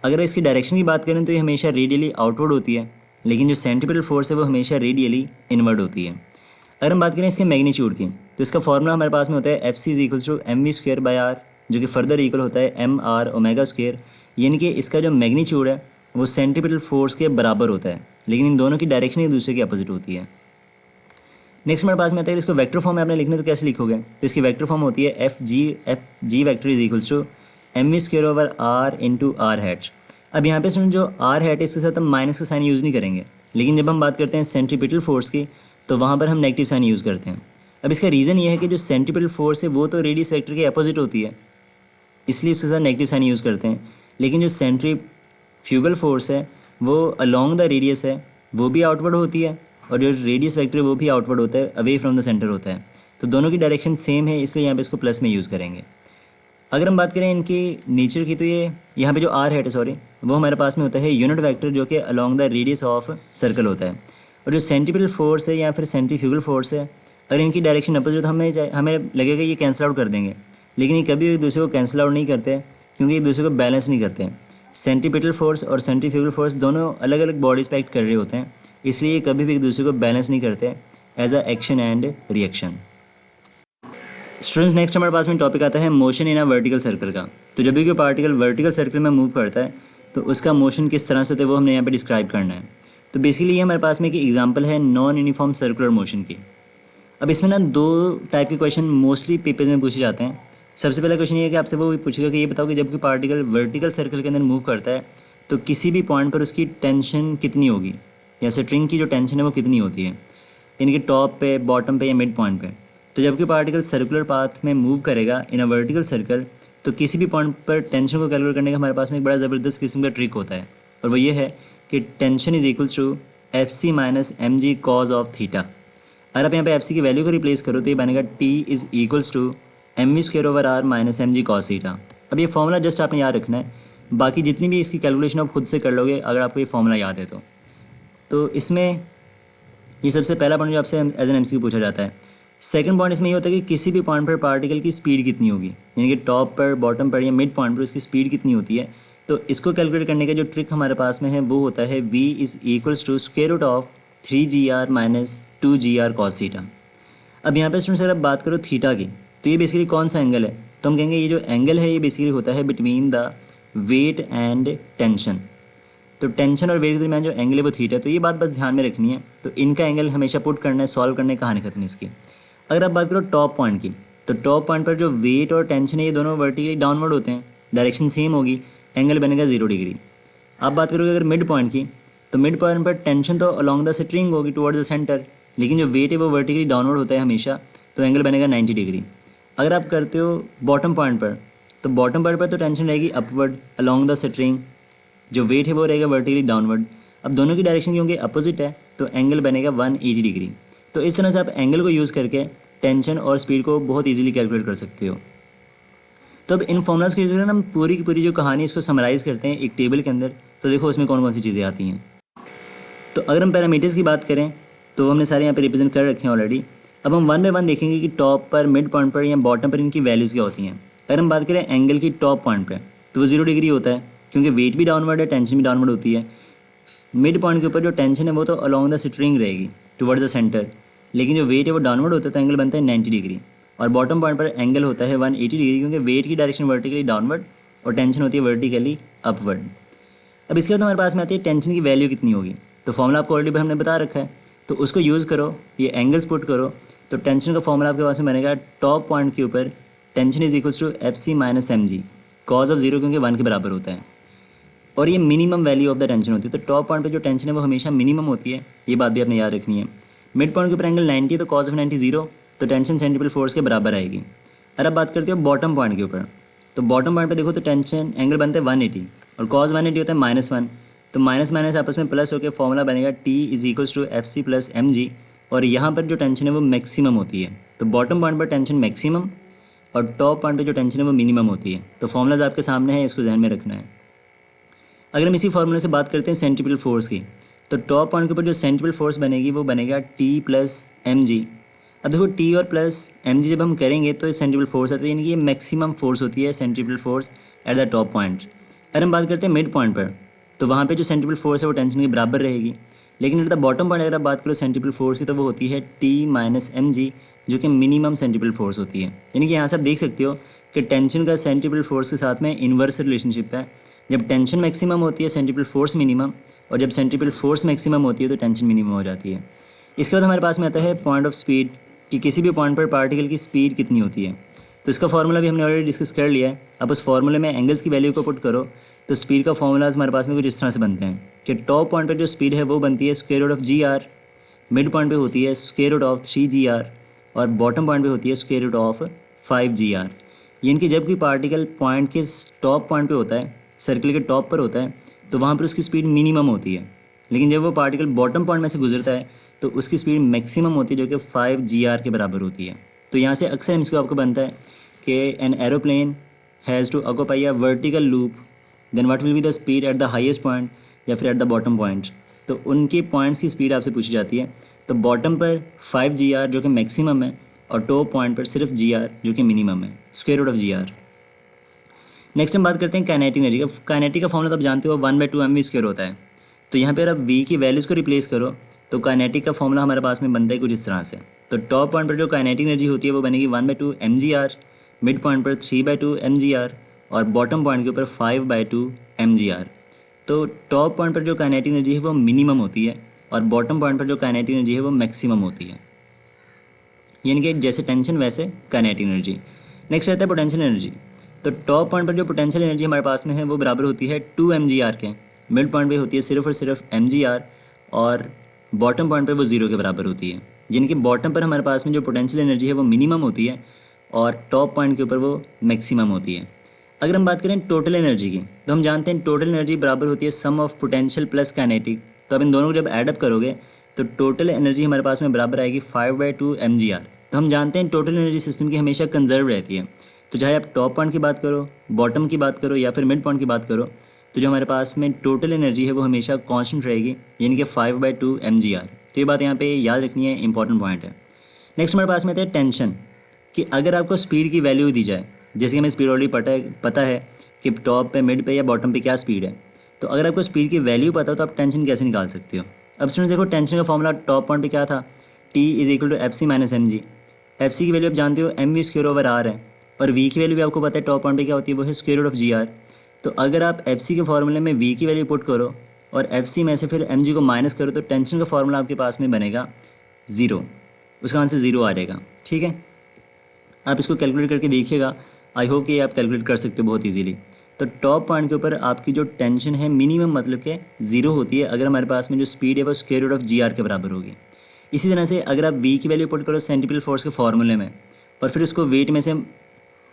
अगर इसकी डायरेक्शन की बात करें तो ये हमेशा रेडियली आउटवर्ड होती है, लेकिन जो सेंट्रीपिटल फोर्स है वो हमेशा रेडियली इनवर्ड होती है। अगर हम बात करें इसके मैग्नीट्यूड की, तो इसका फॉर्मूला हमारे पास में होता है F C is equals to M V square by R, जो कि फर्दर इक्वल होता है एम आर ओमेगा स्क्वायर, यानी कि इसका जो मैग्नीट्यूड है वो सेंट्रीपिटल फोर्स के बराबर होता है, लेकिन इन दोनों की डायरेक्शन एक दूसरे के अपोजिट होती है। नेक्स्ट हमारे पास में आता है इसको वेक्टर फॉर्म में आपने लिखना, तो कैसे लिखोगे? तो इसकी वेक्टर फॉर्म होती है F G vector is equals to M V square over R into R hat. अब यहाँ पे सुन, जो आर हैट इसके साथ हम माइनस का साइन यूज़ नहीं करेंगे, लेकिन जब हम बात करते हैं सेंट्रीपिटल फोर्स की तो वहाँ पर हम नेगेटिव साइन यूज़ करते हैं। अब इसका रीज़न ये है कि जो सेंट्रीपिटल फोर्स है वो तो रेडियस वेक्टर के अपोजिट होती है, इसलिए उसके साथ नेगेटिव साइन यूज़ करते हैं। लेकिन जो सेंट्रीफ्यूगल फोर्स है वो अलोंग द रेडियस है, वो भी आउटवर्ड होती है, और जो रेडियस वेक्टर है वो भी आउटवर्ड होता है, अवे फ्रॉम द सेंटर होता है। तो दोनों की डायरेक्शन सेम है, इसलिए यहाँ पे इसको प्लस में यूज़ करेंगे। अगर हम बात करें इनकी नेचर की, तो ये यहाँ पे जो आर है वो हमारे पास में होता है यूनिट वेक्टर जो कि along the radius of circle होता है। और जो सेंट्रीपिटल फोर्स है या फिर सेंट्रीफ्यूगल फोर्स है, अगर इनकी डायरेक्शन अपोजिट, हमें लगेगा ये कैंसिल आउट कर देंगे, लेकिन ये कभी एक दूसरे को कैंसिल आउट नहीं करते क्योंकि एक दूसरे को बैलेंस नहीं करते। सेंट्रीपिटल फोर्स और सेंट्रीफ्यूगल फोर्स दोनों अलग अलग बॉडीज पे एक्ट कर रहे होते हैं, इसलिए ये कभी भी एक दूसरे को बैलेंस नहीं करते as a action and reaction. Students next हमारे पास में टॉपिक आता है motion in a vertical circle का। तो जब भी कोई पार्टिकल वर्टिकल सर्कल में मूव करता है तो उसका मोशन किस तरह से होता है वो हमने यहाँ पे डिस्क्राइब करना है। तो बेसिकली ये हमारे पास में एक एग्जांपल है नॉन यूनिफॉर्म सर्कुलर मोशन की। अब इसमें ना दो टाइप के क्वेश्चन मोस्टली पेपर्स में पूछे जाते हैं। सबसे पहला क्वेश्चन ये है कि आपसे वो पूछेगा कि ये बताओ कि जब कोई पार्टिकल वर्टिकल सर्कल के अंदर मूव करता है तो किसी भी पॉइंट पर उसकी टेंशन कितनी होगी, या स्ट्रिंग की जो टेंशन है वो कितनी होती है, यानी कि टॉप पे, बॉटम पे या मिड पॉइंट पे। तो जबकि पार्टिकल सर्कुलर पाथ में मूव करेगा इन अ वर्टिकल सर्कल, तो किसी भी पॉइंट पर टेंशन को कैलकुलेट करने का हमारे पास में एक बड़ा ज़बरदस्त किस्म का ट्रिक होता है, और वो ये है कि tension is equals to F C minus M G cos of theta. अगर आप यहाँ पे एफ सी की वैल्यू को रिप्लेस करो तो ये बनेगा T is equals to M V square over R minus M G cos theta. अब ये फॉर्मूला जस्ट आपने याद रखना है, बाकी जितनी भी इसकी कैलकुलेशन आप खुद से कर लोगे अगर आपको ये फॉर्मूला याद है तो इसमें ये सबसे पहला पॉइंट जो आपसे एज एन एमसीक्यू पूछा जाता है। सेकंड पॉइंट इसमें ये होता है कि किसी भी पॉइंट पर पार्टिकल की स्पीड कितनी होगी, यानी कि टॉप पर, बॉटम पर या मिड पॉइंट पर उसकी स्पीड कितनी होती है। तो इसको कैलकुलेट करने का जो ट्रिक हमारे पास में है वो होता है v is equals to square root of 3 GR minus 2 GR cos theta. अब यहाँ पे स्टूडेंट्स अगर आप बात करो थीटा की, तो ये बेसिकली कौन सा एंगल है, तो हम कहेंगे ये जो एंगल है ये बेसिकली होता है between the weight and tension. तो टेंशन और वेट के दरमियान जो एंगल है वो थीटा है, तो ये बात बस ध्यान में रखनी है। तो इनका एंगल हमेशा पुट करना है, सॉल्व करने की कहानी खत्म इसकी। अगर आप बात करो टॉप पॉइंट की, तो टॉप पॉइंट पर जो वेट और टेंशन है ये दोनों वर्टिकली डाउनवर्ड होते हैं, डायरेक्शन सेम होगी, एंगल बनेगा 0 डिग्री। आप बात करोगे अगर मिड पॉइंट की, तो मिड पॉइंट पर टेंशन तो अलॉन्ग द स्ट्रिंग होगी टुवर्ड्स द सेंटर, लेकिन जो वेट है वो वर्टिकली डाउनवर्ड होता है हमेशा, तो एंगल बनेगा 90 डिग्री। अगर आप करते हो बॉटम पॉइंट पर, तो बॉटम पॉइंट पर तो टेंशन रहेगी अपवर्ड अलॉन्ग द स्ट्रिंग, जो वेट है वो रहेगा वर्टिकली डाउनवर्ड। अब दोनों की डायरेक्शन क्योंकि अपोजिट है, तो एंगल बनेगा 180 डिग्री। तो इस तरह से आप एंगल को यूज़ करके टेंशन और स्पीड को बहुत इजीली कैलकुलेट कर सकते हो। तो अब इन फॉर्मूलाज को यूज़ करके हम पूरी की पूरी जो कहानी इसको समराइज़ करते हैं एक टेबल के अंदर, तो देखो उसमें कौन कौन सी चीज़ें आती हैं। तो अगर हम पैरामीटर्स की बात करें, तो हमने सारे यहाँ पे रिप्रेजेंट कर रखे हैं ऑलरेडी। अब हम वन बाय वन देखेंगे कि टॉप पर, मिड पॉइंट पर या बॉटम पर इनकी वैल्यूज़ क्या होती हैं। अगर हम बात करें एंगल की टॉप पॉइंट पर, तो वो 0 डिग्री होता है, क्योंकि वेट भी डाउनवर्ड है, टेंशन भी डाउनवर्ड होती है। मिड पॉइंट के ऊपर जो टेंशन है वो तो अलॉन्ग द स्ट्रिंग रहेगी टुवर्ड्स द सेंटर, लेकिन जो वेट है वो डाउनवर्ड होता है, तो एंगल बनता है 90 डिग्री। और बॉटम पॉइंट पर एंगल होता है 180 डिग्री, क्योंकि वेट की डायरेक्शन वर्टिकली डाउनवर्ड और टेंशन होती है वर्टिकली अपवर्ड। अब इसके बाद हमारे पास में आती है टेंशन की वैल्यू कितनी होगी। तो फॉर्मूला आपको ऑलरेडी हमने बता रखा है, तो उसको यूज़ करो, ये एंगल्स पुट करो, तो टेंशन का फॉर्मूला आपके पास में बनेगा टॉप पॉइंट के ऊपर tension is equals to FC minus MG cos of 0, क्योंकि 1 के बराबर होता है। और ये minimum value of the tension होती है, तो टॉप पॉइंट पे जो टेंशन है वो हमेशा मिनिमम होती है, ये बात भी आपने याद रखनी है। मिड पॉइंट के ऊपर एंगल 90 है, तो कॉज ऑफ 90 0, तो टेंशन सेंट्रीपिटल फोर्स के बराबर आएगी। अगर आप बात करते हो बॉटम पॉइंट के ऊपर, तो बॉटम पॉइंट पे देखो तो टेंशन एंगल बनता है 180 और कॉज 180 होता है -1, तो माइनस माइनस आपस में प्लस होकर फॉर्मूला बनेगा T is equals to FC plus MG। और यहाँ पर जो टेंशन है वो मैक्सिमम होती है, तो बॉटम पॉइंट पर टेंशन मैक्सिमम और टॉप पॉइंट पर जो टेंशन है वो मिनिमम होती है। तो फॉर्मूलाज आपके सामने है, इसको ध्यान में रखना है। अगर हम इसी फॉर्मूले से बात करते हैं सेंट्रीपिटल फोर्स की, तो टॉप पॉइंट के ऊपर जो सेंट्रीपिटल फोर्स बनेगी वो बनेगा T प्लस MG। अब देखो T और प्लस MG जब हम करेंगे तो सेंट्रीपिटल फोर्स आती है, यानी कि ये मैक्सिमम फोर्स होती है centripetal force at the top point. अगर हम बात करते हैं मिड पॉइंट पर, तो वहाँ पे जो सेंट्रीपिटल फोर्स है वो टेंशन के बराबर रहेगी, लेकिन एट द बॉटम पॉइंट अगर आप बात करो सेंट्रीपिटल फोर्स की, तो वो होती है T माइनस MG, जो कि मिनिमम सेंट्रीपिटल फोर्स होती है। यानी कि यहाँ से आप देख सकते हो कि टेंशन का सेंट्रीपिटल फोर्स के साथ में इन्वर्स रिलेशनशिप है। जब टेंशन मैक्सिमम होती है सेंट्रीपिटल फोर्स मिनिमम, और जब सेंट्रीपिटल फोर्स मैक्सिमम होती है तो टेंशन मिनिमम हो जाती है। इसके बाद हमारे पास में आता है पॉइंट ऑफ स्पीड, कि किसी भी पॉइंट पर पार्टिकल की स्पीड कितनी होती है। तो इसका फॉर्मूला भी हमने ऑलरेडी डिस्कस कर लिया है। अब उस फॉर्मूले में एंगल्स की वैल्यू को पुट करो, तो स्पीड का फॉर्मूलाज हमारे पास में कुछ इस तरह से बनते हैं कि टॉप पॉइंट पर जो स्पीड है वो बनती है square root of GR, mid point पे होती है स्क्वायर रूट ऑफ 3GR और बॉटम पॉइंट पे होती है स्क्वायर रूट ऑफ 5GR। यानी कि जब कोई पार्टिकल पॉइंट के टॉप पॉइंट पे होता है, सर्कल के टॉप पर होता है, तो वहाँ पर उसकी स्पीड मिनिमम होती है, लेकिन जब वो पार्टिकल बॉटम पॉइंट में से गुजरता है तो उसकी स्पीड मैक्सिमम होती है, जो कि 5GR के बराबर होती है। तो यहाँ से अक्सर इसको आपको बनता है कि an aeroplane has to occupy a vertical loop, then what will be the speed at the highest point या फिर एट द बॉटम पॉइंट। तो उनके पॉइंट्स की स्पीड आपसे पूछी जाती है। तो बॉटम पर 5GR जो कि मैक्सिमम है, और टॉप पॉइंट पर सिर्फ GR जो कि मिनिमम है, square root of GR। Next हम बात करते हैं काइनेटिक एनर्जी का। काइनेटिक का फॉर्मूला तो आप जानते हो 1/2mv² होता है। तो यहाँ पर आप V की वैल्यूज़ को रिप्लेस करो, तो काइनेटिक का फॉर्मूला हमारे पास में बनता है कुछ इस तरह से। तो टॉप पॉइंट पर जो काइनेटिक एनर्जी होती है वो बनेगी 1/2mgr, मिड पॉइंट पर 3/2mgr और बॉटम पॉइंट के ऊपर 5/2mgr। तो टॉप पॉइंट पर जो काइनेटिक एनर्जी है वो मिनिमम होती है, और बॉटम पॉइंट पर जो काइनेटिक एनर्जी है वो मैक्सिमम होती है। यानी कि जैसे टेंशन वैसे काइनेटिक एनर्जी। नेक्स्ट रहता है पोटेंशियल एनर्जी। तो टॉप पॉइंट पर जो पोटेंशियल एनर्जी हमारे पास में है वो बराबर होती है 2mgr के, मिड पॉइंट पे होती है सिर्फ और सिर्फ mgr, और बॉटम पॉइंट पे वो 0 के बराबर होती है। यानी कि बॉटम पर हमारे पास में जो पोटेंशियल एनर्जी है वो मिनिमम होती है, और टॉप पॉइंट के ऊपर वो मैक्सिमम होती है। अगर हम बात करें टोटल एनर्जी की, तो हम जानते हैं टोटल एनर्जी बराबर होती है सम ऑफ पोटेंशियल प्लस काइनेटिक। तो अब इन दोनों को जब एडअप करोगे तो टोटल एनर्जी हमारे पास में बराबर आएगी 5/2mgr। तो हम जानते हैं टोटल एनर्जी सिस्टम की हमेशा कंजर्व रहती है। तो चाहे आप टॉप पॉइंट की बात करो, बॉटम की बात करो या फिर मिड पॉइंट की बात करो, तो जो हमारे पास में टोटल एनर्जी है वो हमेशा कांस्टेंट रहेगी, यानी कि 5/2mgr। तो ये बात यहाँ पे याद रखनी है, इंपॉर्टेंट पॉइंट है। नेक्स्ट हमारे पास में आता है टेंशन, कि अगर आपको स्पीड की वैल्यू दी जाए, जैसे कि हमें स्पीड ऑलरेडी पता है कि टॉप पे, मिड पे या बॉटम पे क्या स्पीड है, तो अगर आपको स्पीड की वैल्यू पता हो तो आप टेंशन कैसे निकाल सकते हो। अब स्टूडेंट्स देखो टेंशन का फॉर्मूला टॉप पॉइंट पे क्या था, T is equal to F C minus M G. F C की वैल्यू आप जानते हो M V square over R है, और वी की वैल्यू भी आपको पता है टॉप पॉइंट पे क्या होती है, वो है square root of G R. तो अगर आप एफ सी के फॉर्मूले में वी की वैल्यू पुट करो और एफ सी में से फिर एम जी को माइनस करो, तो टेंशन का फॉर्मूला आपके पास में बनेगा ज़ीरो, उसका आंसर ज़ीरो आ जाएगा। ठीक है, आप इसको कैलकुलेट करके देखिएगा, आई होप कि आप कैलकुलेट कर सकते हो बहुत इजीली। तो टॉप पॉइंट के ऊपर आपकी जो टेंशन है मिनिमम मतलब कि ज़ीरो होती है अगर हमारे पास में जो स्पीड है वो square root of G R के बराबर होगी। इसी तरह से अगर आप वी की वैल्यू पुट करो सेंट्रीपिटल फोर्स के फॉर्मूले में और फिर उसको वेट में से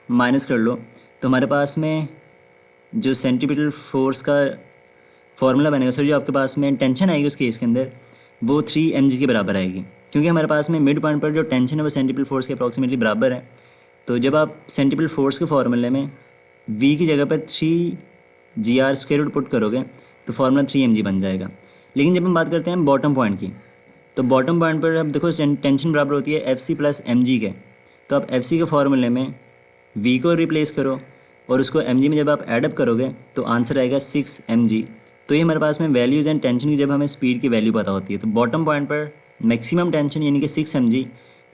माइनस कर लो, तो हमारे पास में जो सेंट्रीपिटल फोर्स का फॉर्मूला बनेगा, सो जो आपके पास में टेंशन आएगी उस केस के अंदर वो 3 mg के बराबर आएगी, क्योंकि हमारे पास में मिड पॉइंट पर जो टेंशन है वो सेंट्रीपिटल फोर्स के अप्रॉक्सीमेटली बराबर है। तो जब आप सेंट्रीपिटल फोर्स के फॉर्मूले में v की जगह पर 3 जी आर स्क्वायर रूट पुट करोगे तो फार्मूला 3 mg बन जाएगा। लेकिन जब हम बात करते हैं बॉटम पॉइंट की, तो बॉटम पॉइंट पर अब देखो टेंशन बराबर होती है F C plus M G के। तो आप एफ सी के फॉर्मूले में v को रिप्लेस करो और उसको mg में जब आप एडअप करोगे तो आंसर आएगा 6 mg। तो ये हमारे पास में वैल्यूज़ एंड टेंशन की जब हमें स्पीड की वैल्यू पता होती है, तो बॉटम पॉइंट पर मैक्सिमम टेंशन यानी कि 6 mg,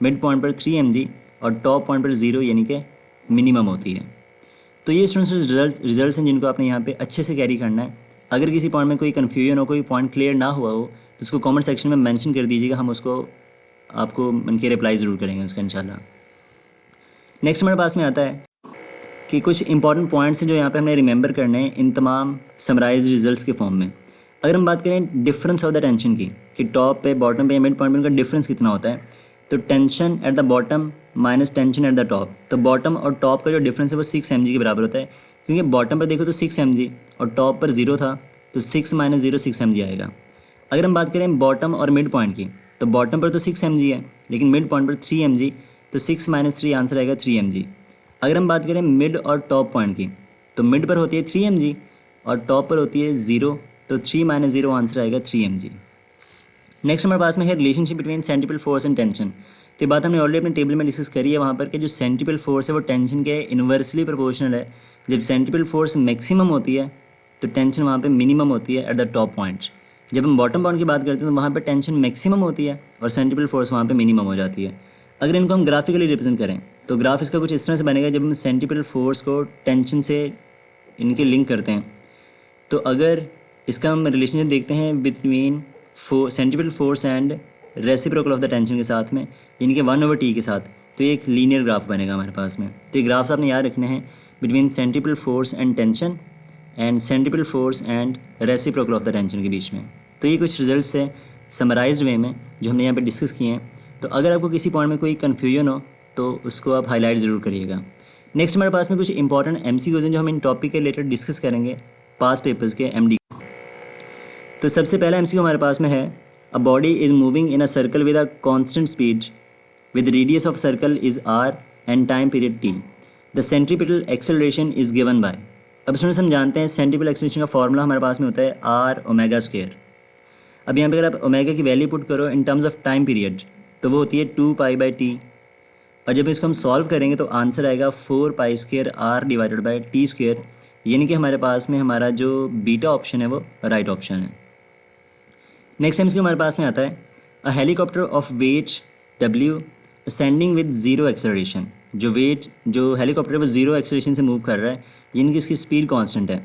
मिड पॉइंट पर 3 mg और टॉप पॉइंट पर 0 यानी कि मिनिमम होती है। तो ये स्टूडेंट्स रिजल्ट्स हैं जिनको आपने यहाँ पे अच्छे से कैरी करना है। अगर किसी पॉइंट में कोई कन्फ्यूजन हो, कोई पॉइंट क्लियर ना हुआ हो, तो उसको कमेंट सेक्शन में मेंशन कर दीजिएगा, हम उसको आपको उनके रिप्लाई ज़रूर करेंगे उसका इंशाल्लाह। नेक्स्ट हमारे पास में आता है कि कुछ इंपॉर्टेंट पॉइंट्स हैं जो यहाँ पे हमने रिमेंबर करने हैं इन तमाम समराइज रिजल्ट्स के फॉर्म में। अगर हम बात करें डिफरेंस ऑफ द टेंशन की, कि टॉप पे बॉटम पे मिड पॉइंट पे उनका डिफरेंस कितना होता है, तो tension at the bottom minus tension eight the top, तो बॉटम और टॉप का जो डिफरेंस है वो 6 mg के बराबर होता है। क्योंकि बॉटम पर देखो तो 6 mg और टॉप पर 0 था, तो 6 माइनस 0 6 mg आएगा। अगर हम बात करें बॉटम और मिड पॉइंट की, तो बॉटम पर तो 6 mg है लेकिन मिड पॉइंट पर 3 mg, तो 6 माइनस 3 आंसर आएगा 3 mg। अगर हम बात करें मिड और टॉप पॉइंट की, तो मिड पर होती है 3 mg और टॉप पर होती है 0, तो 3 माइनस 0 आंसर आएगा 3 mg। नेक्स्ट हमारे पास में है relationship between centripetal force and tension. तो ये बात हमने ऑलरेडी अपने टेबल में डिस्कस करी है वहाँ पर कि जो सेंट्रीपिटल फोर्स है वो टेंशन के इन्वर्सली प्रोपोर्शनल है। जब सेंट्रीपिटल फोर्स मैक्सिमम होती है तो टेंशन वहाँ पे मिनिमम होती है एट द टॉप पॉइंट। जब हम बॉटम पॉइंट की बात करते हैं तो वहाँ पर टेंशन मैक्सिमम होती है और सेंट्रीपिटल फोर्स वहाँ पर मिनिमम हो जाती है। अगर इनको हम ग्राफिकली रिप्रेजेंट करें तो ग्राफ इसका कुछ इस तरह से बनेगा, जब हम सेंट्रीपिटल फोर्स को टेंशन से इनके लिंक करते हैं, तो अगर इसका हम रिलेशनशिप देखते हैं between centripetal force and reciprocal of the tension के साथ में, यानी कि 1/t के साथ, तो ये एक लीनियर ग्राफ बनेगा हमारे पास में। तो ये ग्राफ्स आपने याद रखने हैं between centripetal force and tension and centripetal force and reciprocal of the tension के बीच में। तो ये कुछ रिजल्ट्स है समराइज्ड वे में जो हमने यहाँ पे डिस्कस किए हैं। तो अगर आपको किसी पॉइंट में कोई कन्फ्यूजन हो तो उसको आप हाईलाइट ज़रूर करिएगा। नेक्स्ट हमारे पास में कुछ इंपॉर्टेंट MCQs हैं जो हम इन टॉपिक के रिलेटेड डिस्कस करेंगे पास पेपर्स के MD। तो सबसे पहला MCQ हमारे पास में है, अ body is moving in a circle with a constant speed with radius of circle is r and time period t, the centripetal acceleration is given bye. अब स्टूडेंट्स हम जानते हैं सेंट्रीपिटल एक्सेलरेशन का फॉर्मूला हमारे पास में होता है r ओमेगा स्क्वायर। अब यहाँ पे अगर आप ओमेगा की वैल्यू पुट करो इन टर्म्स ऑफ टाइम पीरियड तो वो होती है 2π/t, और जब इसको हम सॉल्व करेंगे तो आंसर आएगा 4π² r divided by t square, यानी कि हमारे पास में हमारा जो बीटा ऑप्शन है वो राइट ऑप्शन है। नेक्स्ट टाइम हमारे पास में आता है, a helicopter of weight w ascending with zero acceleration. जो हेलीकॉप्टर है वो जीरो एक्सेलरेशन से मूव कर रहा है, यानी कि इसकी स्पीड कांस्टेंट है।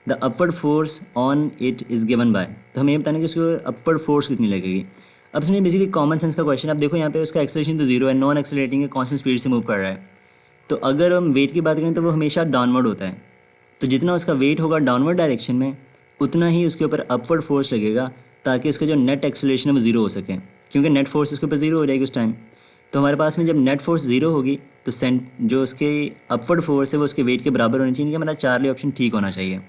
The upward force on it is given by, तो हमें ये बताना कि इसको अपवर्ड फोर्स कितनी लगेगी। अब इसमें बेसिकली कॉमन सेंस का क्वेश्चन, आप देखो यहाँ पे उसका एक्सेलरेशन तो जीरो है, नॉन एक्सेलरेटिंग है, कांस्टेंट स्पीड से मूव कर रहा है। तो अगर हम वेट की बात करें तो वो हमेशा डाउनवर्ड होता है, तो जितना उसका वेट होगा डाउनवर्ड डायरेक्शन में उतना ही उसके ऊपर अपवर्ड फोर्स लगेगा, ताकि उसका जो नेट एक्सेलरेशन है वो जीरो हो सके, क्योंकि नेट फोर्स उसके ऊपर जीरो हो जाएगी उस टाइम। तो हमारे पास में जब नेट फोर्स जीरो होगी तो जो उसके अपवर्ड फोर्स है वो उसके वेट के बराबर होनी चाहिए, कि हमारा चार्ली ऑप्शन ठीक होना चाहिए।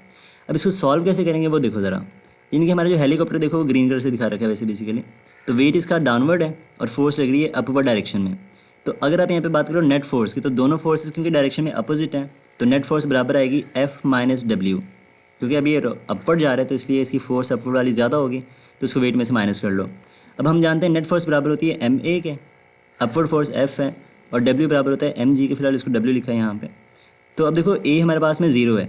अब इसको सॉल्व कैसे करेंगे वो देखो ज़रा, यानी कि हमारा जो हेलीकॉप्टर देखो वो ग्रीन कलर से दिखा रखा है वैसे बेसिकली, तो वेट इसका डाउनवर्ड है और फोर्स लग रही है अपवर्ड डायरेक्शन में। तो अगर आप यहाँ पे बात करो नेट फोर्स की, तो दोनों फोर्सेस क्योंकि डायरेक्शन में अपोजिट हैं, तो नेट फोर्स बराबर आएगी F माइनस W, क्योंकि अभी ये अपवर्ड जा रहा है तो इसलिए इसकी फोर्स अपवर्ड वाली ज़्यादा होगी, तो उसको वेट में से माइनस कर लो। अब हम जानते हैं नेट फोर्स बराबर होती है MA के, अपवर्ड फोर्स F है, और W बराबर होता है mg के, फिलहाल इसको W लिखा है यहाँ पे। तो अब देखो A हमारे पास में 0 है,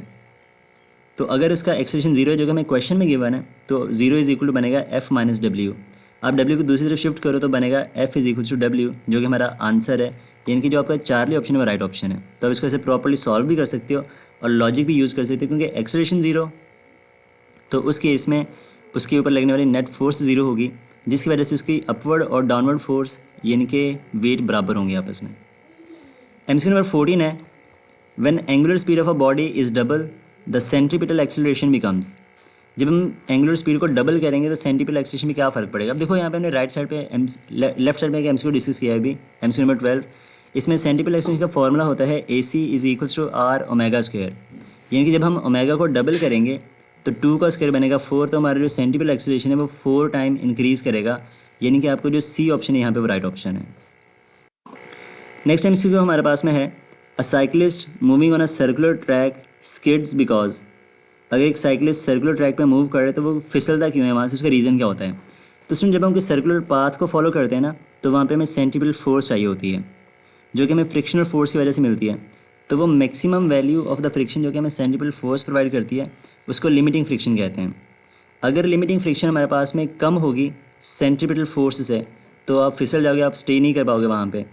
तो अगर उसका एक्सेलरेशन जीरो है जो कि हमें क्वेश्चन में गिवन है, तो जीरो इज इक्वल टू बनेगा एफ माइनस डब्ल्यू। आप डब्ल्यू को दूसरी तरफ शिफ्ट करो तो बनेगा F is equal to W, जो कि हमारा आंसर है, यानी कि जो आपका चार्ली ऑप्शन है वो राइट ऑप्शन है। तो आप इसको ऐसे प्रॉपर्ली सॉल्व भी कर सकते हो और लॉजिक भी यूज़ कर सकते हो, क्योंकि एक्सेलरेशन जीरो, तो उस केस में उसके ऊपर लगने वाली नेट फोर्स जीरो होगी, जिसकी वजह से उसकी अपवर्ड और डाउनवर्ड फोर्स यानी कि वेट बराबर होंगे आपस में। एमसीक्यू नंबर 14 है, when angular speed of a body is double the centripetal acceleration becomes. जब हम एंगुलर स्पीड को डबल करेंगे तो सेंट्रीपिटल एक्सेलरेशन में क्या फ़र्क पड़ेगा। अब देखो यहाँ पे हमने राइट साइड पे लेफ्ट साइड में एक एमसीक्यू डिस्कस किया है अभी, एमसीक्यू नंबर 12। इसमें सेंट्रीपिटल एक्सेलरेशन का फॉर्मूला होता है a c is equals to are omega square, यानी कि जब हम ओमेगा को डबल करेंगे तो 2 का स्क्वायर बनेगा 4, तो हमारा जो सेंट्रीपिटल एक्सेलरेशन है वो 4 टाइम इंक्रीज़ करेगा, यानी कि आपको जो सी ऑप्शन है यहाँ पे वो राइट ऑप्शन है। नेक्स्ट एमसीक्यू हमारे पास में है, अ cyclist moving on a circular track skids because. अगर एक साइक्लिस्ट सर्कुलर ट्रैक पे मूव कर रहे हैं तो वो फिसलता क्यों है वहाँ से, उसका रीज़न क्या होता है। तो सुन, जब हम किसी सर्कुलर पाथ को फॉलो करते हैं ना, तो वहाँ पे हमें सेंट्रीपिटल फोर्स चाहिए होती है, जो कि हमें फ्रिक्शनल फोर्स की वजह से मिलती है। तो वो maximum value of the friction जो कि हमें सेंट्रीपिटल फोर्स प्रोवाइड करती है, उसको लिमिटिंग फ्रिक्शन कहते हैं। अगर लिमिटिंग फ्रिक्शन हमारे पास में कम होगी सेंट्रीपिटल फोर्स से, तो आप फिसल जाओगे, आप स्टे नहीं कर पाओगे वहाँ पे।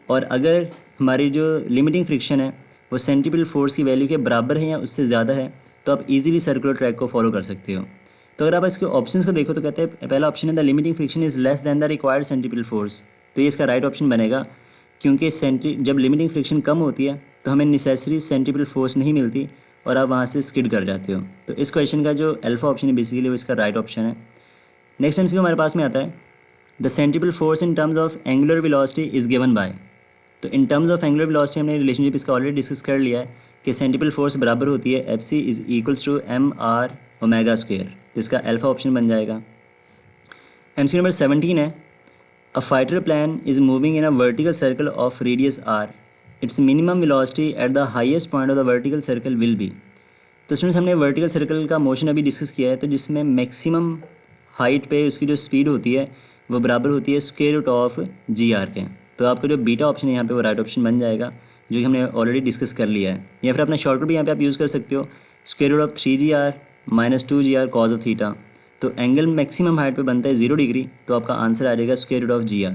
और अगर हमारी जो लिमिटिंग फ्रिक्शन है वो सेंट्रीपिटल फोर्स की वैल्यू के बराबर है या उससे ज़्यादा है, तो आप इजीली सर्कुलर ट्रैक को फॉलो कर सकते हो। तो अगर आप इसके ऑप्शंस को देखो तो कहते हैं पहला ऑप्शन है the limiting friction is less than the required centripetal force, तो ये इसका राइट ऑप्शन बनेगा, क्योंकि जब लिमिटिंग फ्रिक्शन कम होती है तो हमें नेसेसरी सेंट्रीपिटल फोर्स नहीं मिलती और आप वहाँ से स्किड कर जाते हो। तो इस क्वेश्चन का जो अल्फा ऑप्शन है बेसिकली वो इसका राइट ऑप्शन है। नेक्स्ट एमसीक्यू हमारे पास में आता है, the centripetal force in terms of angular velocity is given by. तो in terms of angular velocity हमने रिलेशनशिप इसका ऑलरेडी डिस्कस कर लिया है कि सेंट्रीपिटल फोर्स बराबर होती है F C is equals to M r omega square, तो इसका अल्फा ऑप्शन बन जाएगा। एमसीक्यू नंबर 17 है, a fighter plane is moving in a vertical circle of radius R, its minimum velocity at the highest point of the vertical circle will be. तो students हमने vertical circle का motion अभी discuss किया है, तो जिसमें maximum height पे उसकी जो स्पीड होती है वो बराबर होती है square root of G R के। तो आपका जो बीटा ऑप्शन है यहाँ पे वो राइट ऑप्शन बन जाएगा, जो कि हमने ऑलरेडी डिस्कस कर लिया है। या फिर अपना शॉर्टकट भी यहाँ पे आप यूज़ कर सकते हो, square root of 3GR minus 2GR cos of theta. तो एंगल मैक्सिमम हाइट पे बनता है 0 डिग्री, तो आपका आंसर आ जाएगा square root of GR।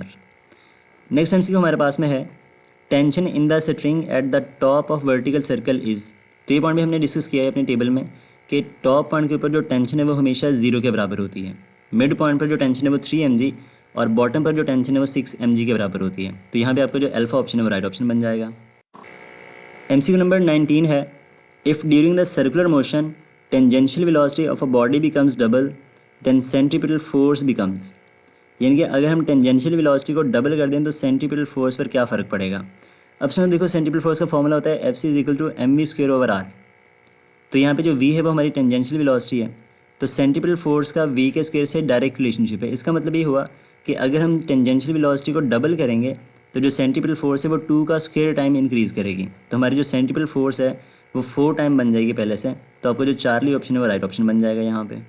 Next MCQ हमारे पास में है, tension in the string at the top of vertical circle is. तो ये पॉइंट भी हमने डिस्कस किया है अपने टेबल में कि टॉप पॉइंट के ऊपर जो टेंशन है वो हमेशा 0 के बराबर होती है, मिड पॉइंट पर जो टेंशन है वो 3 mg और बॉटम पर जो टेंशन है वो 6 mg के बराबर होती है। तो यहाँ पे आपका जो अल्फा ऑप्शन है वो राइट ऑप्शन बन जाएगा। एमसीक्यू नंबर 19 है, if during the circular motion tangential velocity of a body becomes double then centripetal force becomes. यानी कि अगर हम टेंजेंशियल वेलोसिटी को डबल कर दें तो सेंट्रीपिटल फोर्स पर क्या फ़र्क पड़ेगा। अब सुनो, देखो सेंट्रीपिटल फोर्स का फॉर्मूला होता है F C is equal to M V square over R. तो यहाँ पे जो v है वो हमारी टेंजेंशियल वेलोसिटी है, तो सेंट्रीपिटल फोर्स का v के स्क्वायर से डायरेक्ट रिलेशनशिप है। इसका मतलब ये हुआ कि अगर हम टेंजेंशियल वेलोसिटी को डबल करेंगे तो जो सेंट्रीपिटल फोर्स है वो 2 का स्क्वायर टाइम इंक्रीज़ करेगी, तो हमारी जो सेंट्रीपिटल फोर्स है वो 4 टाइम बन जाएगी पहले से। तो आपको जो चार्ली ऑप्शन है वो राइट ऑप्शन बन जाएगा यहाँ पे।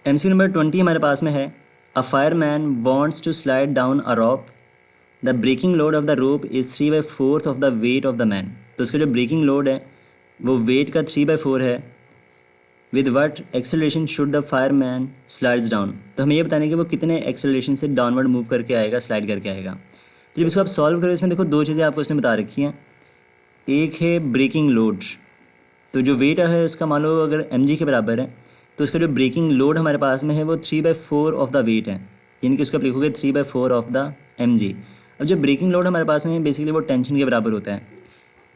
एमसीक्यू नंबर 20 हमारे पास में है, a fireman wants to slide down a rope, the breaking load of the rope is 3/4 of the weight of the man. तो उसका जो ब्रेकिंग लोड है वो वेट का 3/4 है। With what acceleration should the fireman slides down. तो हमें ये बताने कि वो कितने एक्सेलरेशन से डाउनवर्ड मूव करके आएगा, स्लाइड करके आएगा। तो जब इसको आप सॉल्व करो, इसमें देखो 2 चीज़ें आपको उसने बता रखी हैं। एक है ब्रेकिंग लोड, तो जो वेट है उसका मान लो अगर mg के बराबर है, तो उसका जो ब्रेकिंग लोड हमारे पास में है वो 3/4 ऑफ द वेट है, यानी कि उसका आप लिखोगे 3/4 ऑफ द mg। अब जो ब्रेकिंग लोड हमारे पास में है बेसिकली वो टेंशन के बराबर होता है।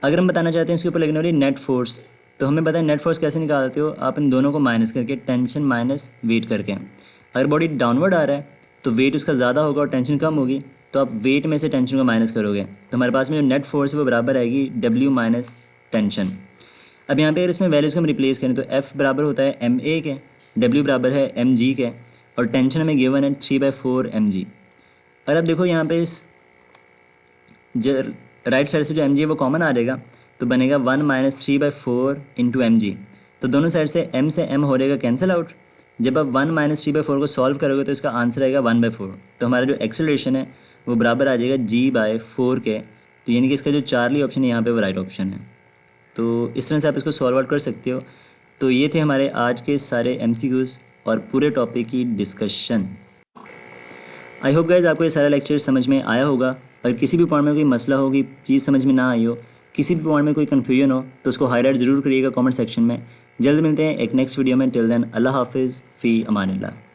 अगर हम बताना चाहते हैं इसके ऊपर लगने वाली नेट फोर्स, तो हमें पता है नेट फोर्स कैसे निकालते हो, आप इन दोनों को माइनस करके, टेंशन माइनस वेट करके। अगर बॉडी डाउनवर्ड आ रहा है तो वेट उसका ज़्यादा होगा और टेंशन कम होगी, तो आप वेट में से टेंशन को माइनस करोगे, तो हमारे पास में जो नेट फोर्स है वो बराबर आएगी W माइनस टेंशन। अब यहाँ पे अगर इसमें वैल्यूज़ को हम रिप्लेस करें तो F बराबर होता है MA के, W बराबर है mg के, और टेंशन हमें गिवन है 3/4 mg। और अब देखो यहाँ पे इस राइट साइड से जो mg है वो कॉमन आ जाएगा, तो बनेगा 1 माइनस 3/4 इंटू mg। तो दोनों साइड से m हो जाएगा कैंसिल आउट। जब आप 1 माइनस 3/4 को सॉल्व करोगे तो इसका आंसर आएगा 1/4। तो हमारा जो एक्सेलरेशन है वो बराबर आ जाएगा g/4 के। तो यानी कि इसका जो चार्ली ऑप्शन है यहाँ पे वो राइट ऑप्शन है। तो इस तरह से आप इसको सॉल्व आउट कर सकते हो। तो ये थे हमारे आज के सारे MCQs और पूरे टॉपिक की डिस्कशन। आई होप गाइज आपको ये सारा लेक्चर समझ में आया होगा। अगर किसी भी पॉइंट में कोई मसला हो, कोई चीज़ समझ में ना आई हो, किसी भी पॉइंट में कोई कन्फ्यूजन हो, तो उसको हाईलाइट ज़रूर करिएगा कमेंट सेक्शन में। जल्द मिलते हैं एक नेक्स्ट वीडियो में। टिल देन अल्लाह हाफिज़ फ़ी अमानिल्लाह।